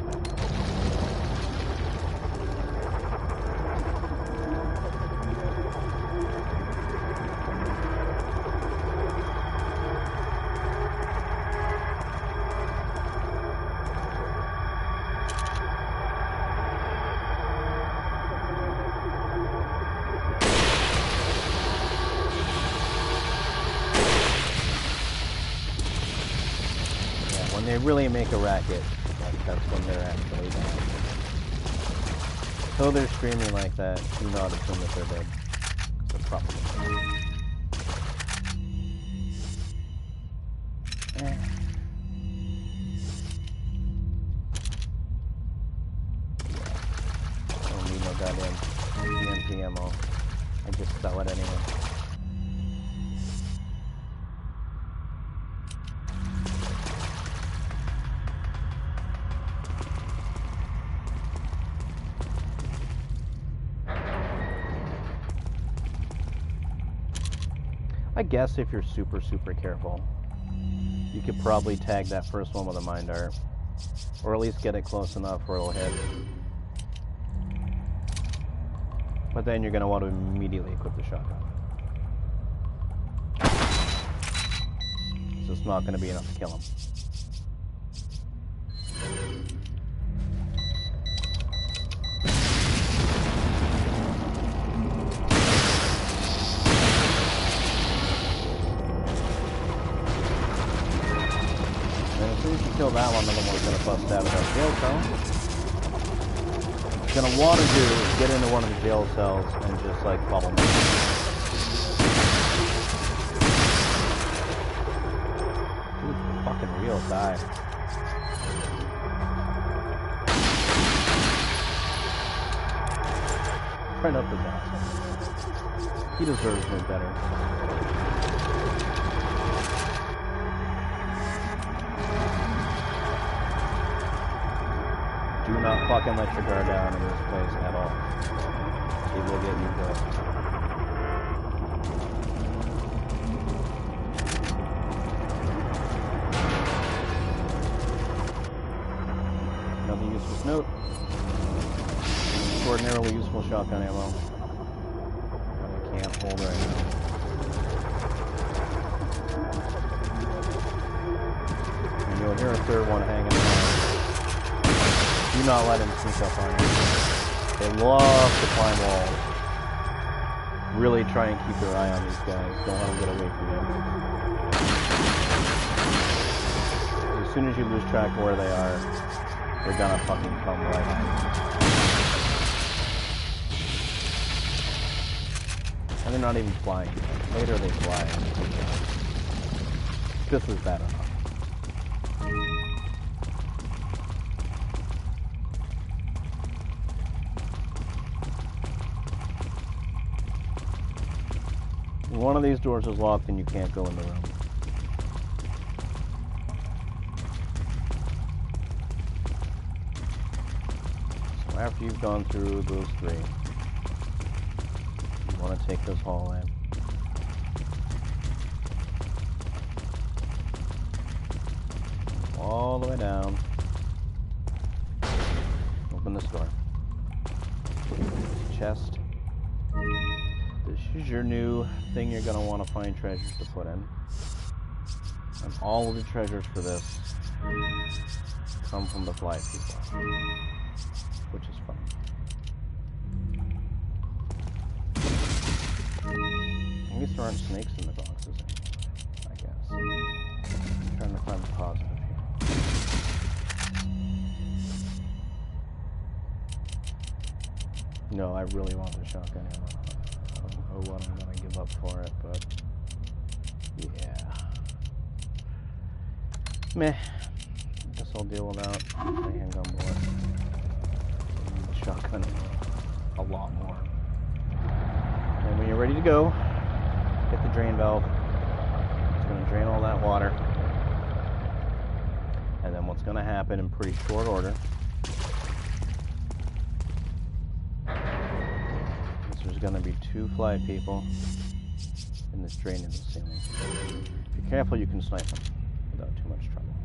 When they really make a racket, like that's when they're actually dying. So they're screaming like that, do not assume that they're dead. They're probably not. I don't need no goddamn TNT ammo. I just sell it anyway. I guess if you're super careful, you could probably tag that first one with a mine dart. Or at least get it close enough where it'll hit. But then you're going to want to immediately equip the shotgun. So it's not going to be enough to kill him. Kill that one, another one's gonna bust out of that jail cell. What you're gonna want to do is get into one of the jail cells and just like follow me. Dude, fucking real die. Turn up his ass. He deserves no better. Do not fucking let your guard down in this place at all. It will get you killed. Another useless note. Extraordinarily useful shotgun ammo. I can't hold right now. And you'll hear a third one hanging around. Do not let him sneak up on you. They love to climb walls. Really try and keep your eye on these guys. Don't let them get away from you. As soon as you lose track of where they are, they're gonna fucking come right at you. And they're not even flying. Later they fly. This is bad enough. One of these doors is locked and you can't go in the room. So after you've gone through those three, you want to take this hallway. All the way down. Open this door. Chest. This is your new thing you're going to want to find treasures to put in. And all of the treasures for this come from the fly people. Which is fun. I guess there aren't snakes in the boxes anymore, I guess. I'm trying to find the positive here. No, I really want the shotgun ammo. I don't know what I'm gonna give up for it, but yeah. Meh. Guess I'll deal without my handgun bullet. I need the shotgun a lot more. And when you're ready to go, hit the drain valve. It's gonna drain all that water. And then what's gonna happen in pretty short order, there's gonna be 2 fly people in this drain in the ceiling. Be careful, you can snipe them without too much trouble.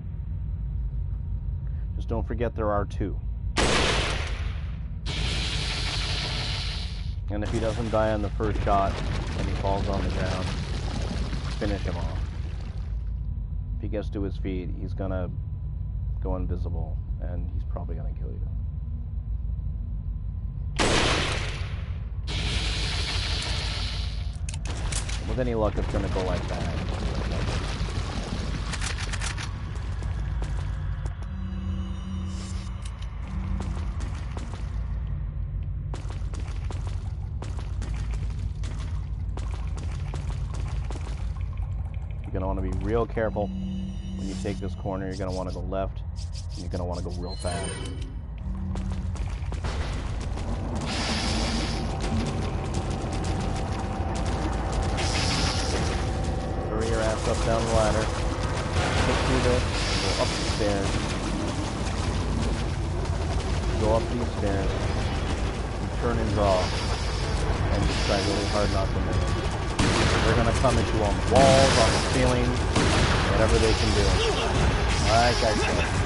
Just don't forget there are 2. And if he doesn't die on the first shot and he falls on the ground, finish him off. If he gets to his feet, he's gonna go invisible and he's probably gonna kill you. With any luck, it's gonna go like that. You're gonna want to be real careful when you take this corner. You're gonna want to go left, and you're gonna want to go real fast. Your ass up down the ladder, click through this, go up the stairs, go up these stairs, and turn and draw, and just try really hard not to miss. They're going to come at you on the walls, on the ceiling, whatever they can do. Like I said.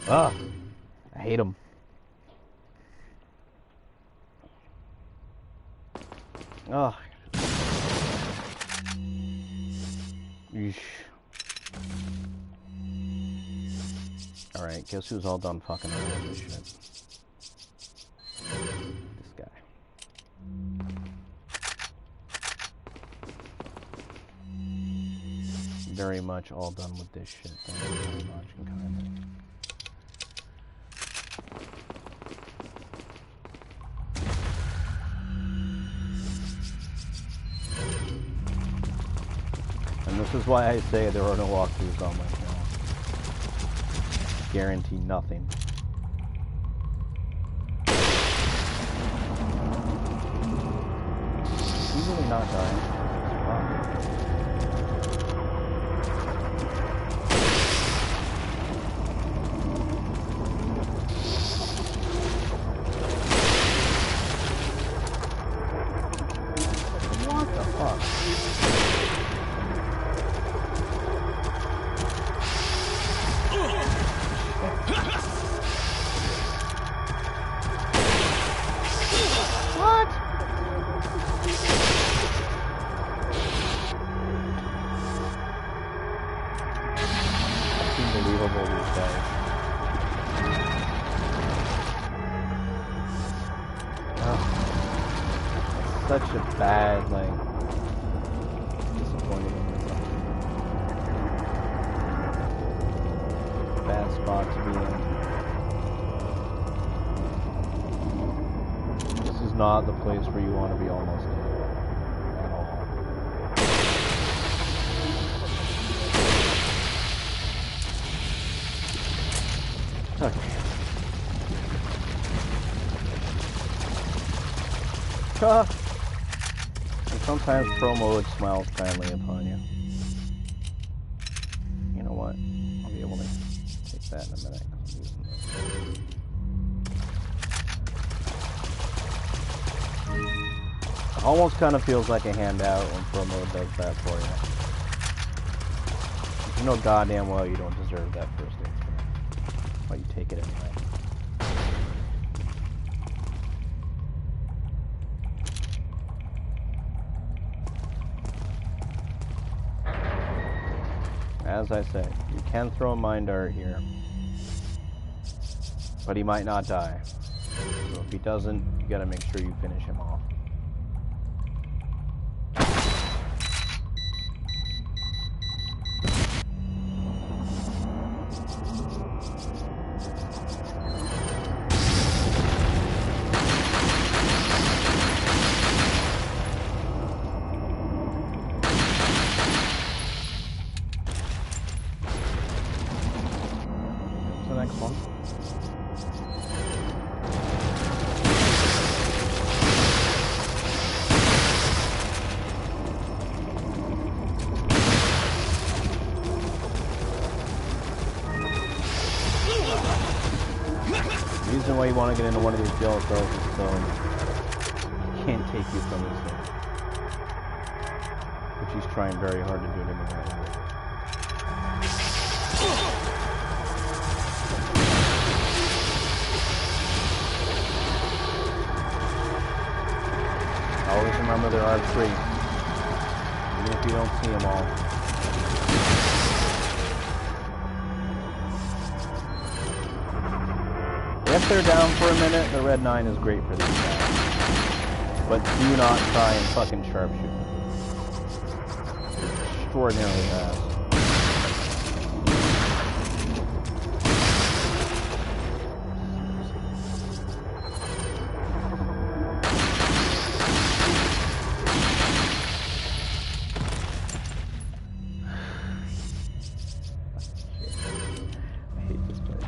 Ugh, I hate them. Ugh. Yeesh. Alright, guess who's all done fucking around with this shit? This guy. Very much all done with this shit. Thank you very much and kindly. And this is why I say there are no walkthroughs on my channel. Guarantee nothing. He's really not dying. Wow. What the fuck? What? such a bad, like, disappointing. Bad spot to be in. This is not the place where you want to be almost in at all. Okay. And sometimes pro mode smiles kindly upon you. You know what? I'll be able to take that in a minute. It almost kind of feels like a handout when pro mode does that for you. You know goddamn well you don't deserve that first aid. But you take it anyway. As I say, you can throw a mine dart here, but he might not die. So if he doesn't, you gotta make sure you finish him off. The reason why you want to get into one of these jail cells is so he can't take you from this thing. Which he's trying very hard to do to me right now. Always remember there are three, even if you don't see them all. If they're down for a minute, the red 9 is great for these guys. But do not try and fucking sharpshoot them. Extraordinarily fast. I hate this place.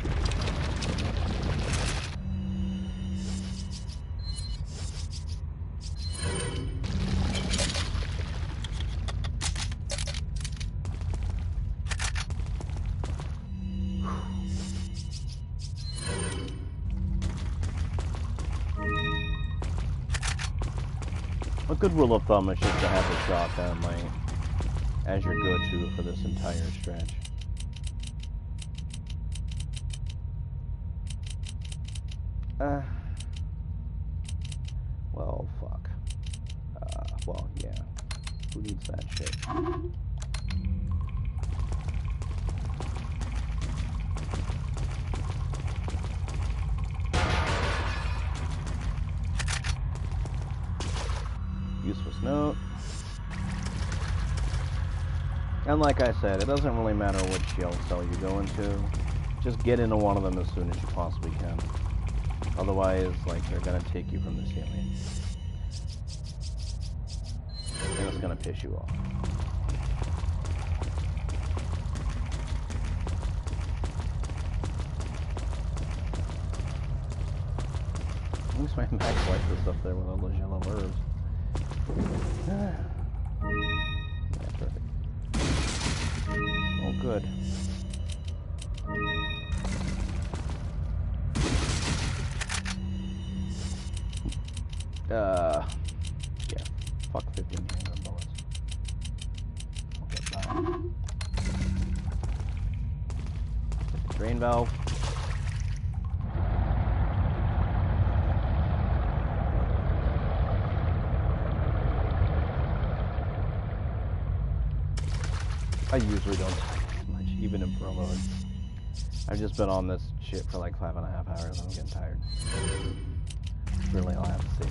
A good rule of thumb is just to have the shotgun like as your go-to for this entire stretch. Well, fuck. Well, yeah. Who needs that shit? Useless note. And like I said, it doesn't really matter which jail cell you go into. Just get into one of them as soon as you possibly can. Otherwise, like, they're gonna take you from this alien. And it's gonna piss you off. At least my Max likes the stuff there with all those yellow herbs. Yeah, perfect. Oh, good. Yeah. Fuck 15 handgun bullets. I'll get that. Get the drain valve. I usually don't type much, even in pro mode. I've just been on this shit for like 5.5 hours. I'm getting tired. Really, all I have to say.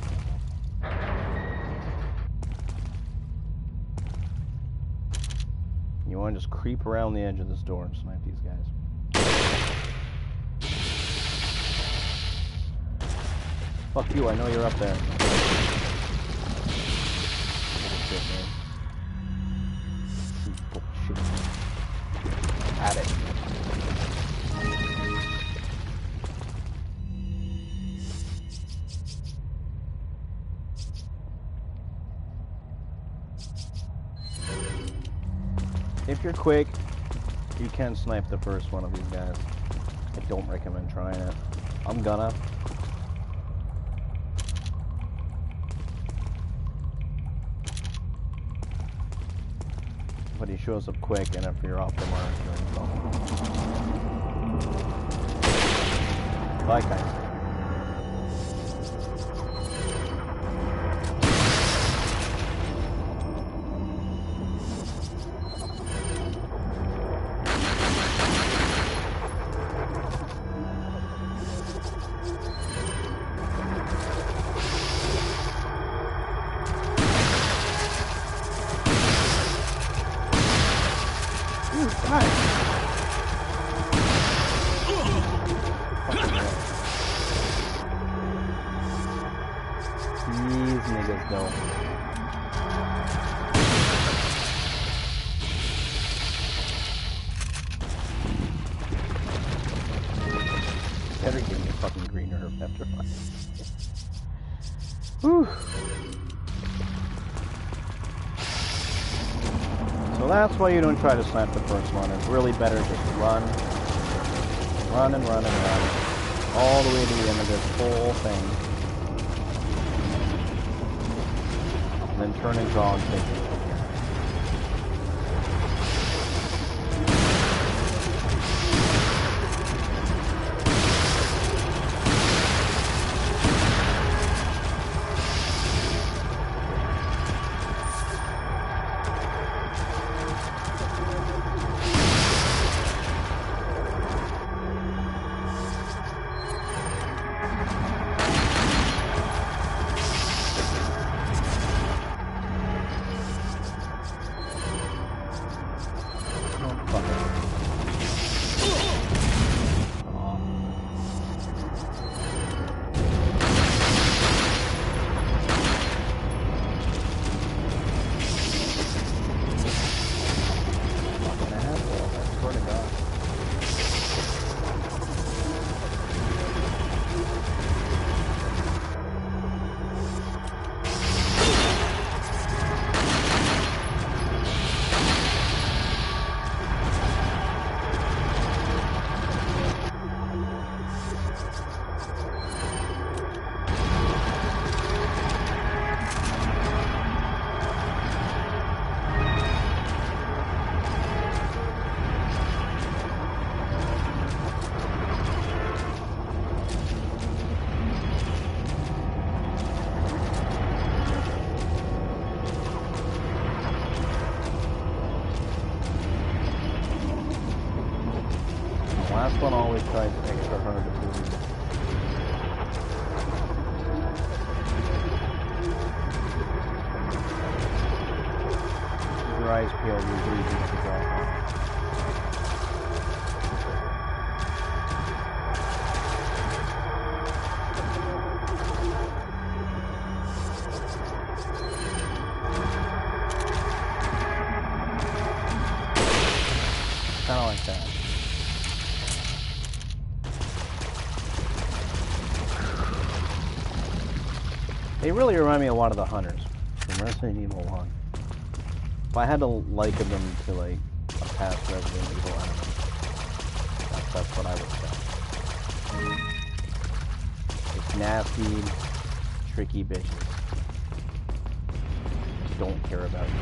want to just creep around the edge of this door and snipe these guys. Fuck you, I know you're up there. Bullshit, man. Bullshit. At it. If you're quick, you can snipe the first one of these guys. I don't recommend trying it. I'm gonna. But he shows up quick, and if you're off the mark, you're in trouble. Bye, guys. These niggas go. Better give me a fucking green herb after fun. Whew. So that's why you don't try to snipe the first one. It's really better just to run. Run and run and run. All the way to the end of this whole thing. And then turn and draw and take it from here. Last one always tries extra hard to move. Your eyes peeled, you're breathing to drop off. Kinda like that. They really remind me of a lot of the hunters from Resident Evil 1. If I had to liken them to like a past Resident Evil enemy, that's what I would say. It's nasty, tricky bitches. Don't care about you.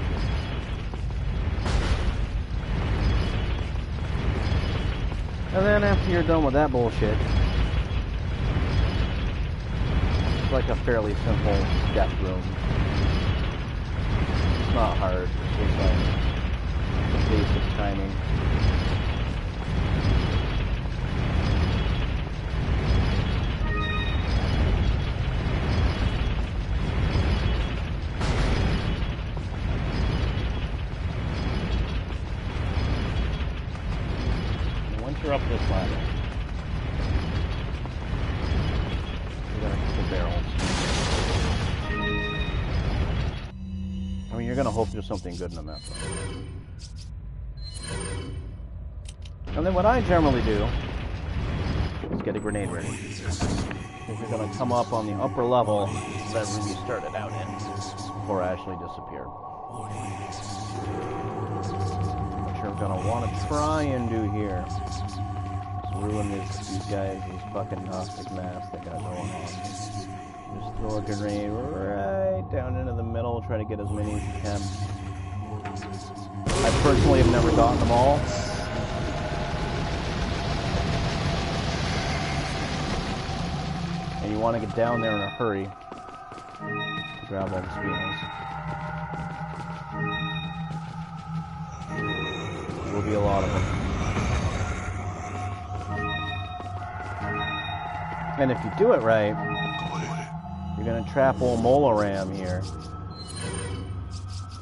And then after you're done with that bullshit, it's like a fairly simple death room. It's not hard, it's just like the basic timing. you're up this ladder. You got a couple barrels. I mean, you're gonna hope there's something good in the map. And then what I generally do is get a grenade ready. Because you're gonna come up on the upper level that room you started out in before I actually disappeared. What you're gonna want to try and do here is ruin these guys, these fucking Gnostic masks that got going on. Just throw a grenade right down into the middle, try to get as many as you can. I personally have never gotten them all. And you want to get down there in a hurry to grab all the speeders. There will be a lot of them. And if you do it right, you're going to trap old Molaram here.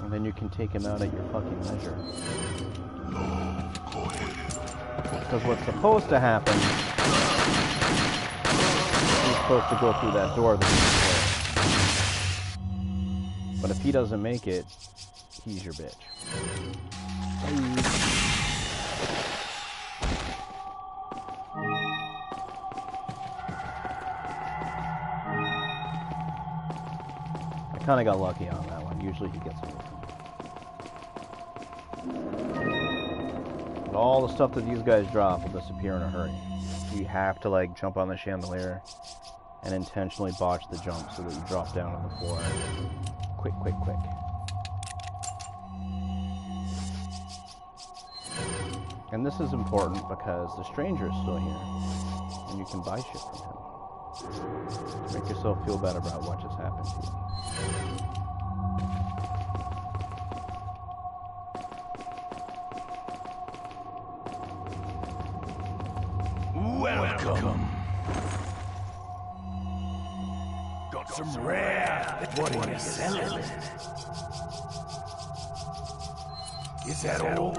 And then you can take him out at your fucking leisure. Because what's supposed to happen, he's supposed to go through that door that he's there. But if he doesn't make it, he's your bitch. I kind of got lucky on that one. Usually he gets away from me. But all the stuff that these guys drop will disappear in a hurry. You have to like jump on the chandelier and intentionally botch the jump so that you drop down on the floor. Quick, quick, quick. And this is important because the stranger is still here and you can buy shit from him. Make yourself feel better about what just happened to you. Welcome. Got some rare. What are you selling? Is that all?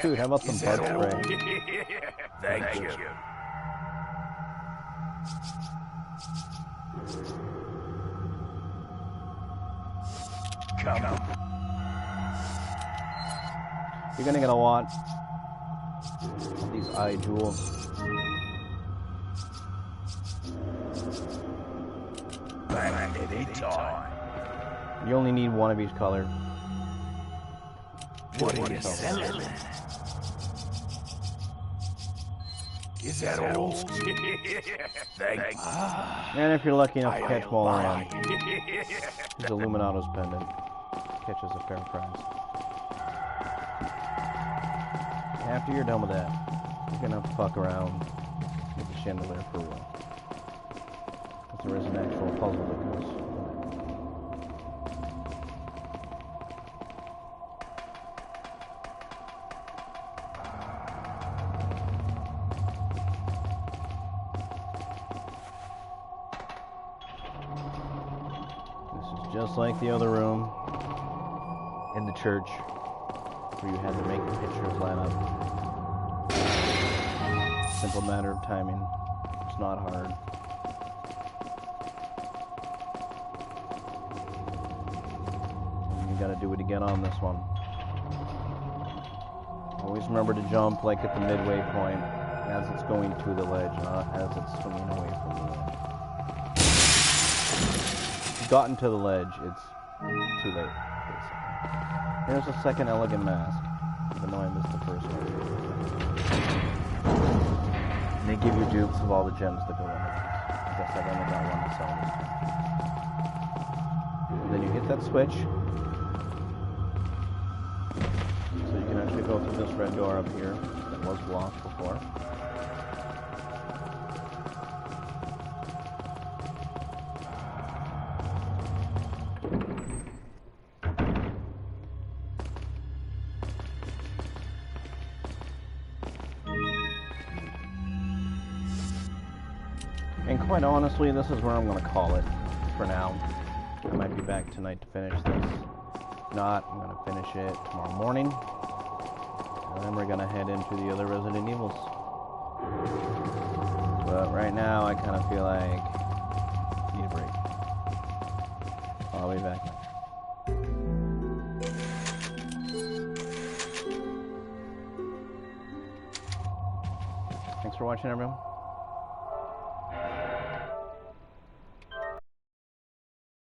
Dude, how about some bug spray? Thank you. Come on. You're gonna get a lot of these eye jewels. You only need one of each color. What are you selling? Is that all? Thank you. And if you're lucky enough to catch them all around, his Illuminato's pendant catches a fair price. After you're done with that, you're gonna have to fuck around with the chandelier for real. Because there is an actual puzzle that goes with it. Just like the other room in the church where you had to make the pictures line up. Simple matter of timing. It's not hard. And you gotta do it again on this one. Always remember to jump like at the midway point as it's going to the ledge, not as it's swinging away from the ledge. Gotten to the ledge, it's too late, basically. Here's a second elegant mask, even though I missed the first one. And they give you dupes of all the gems that go in it. I guess I've only got one to sell this time. And then you hit that switch. So you can actually go through this red door up here that was blocked before. And quite honestly, this is where I'm going to call it for now. I might be back tonight to finish this. If not, I'm going to finish it tomorrow morning. And then we're going to head into the other Resident Evils. But right now, I kind of feel like I need a break. I'll be back. Thanks for watching, everyone.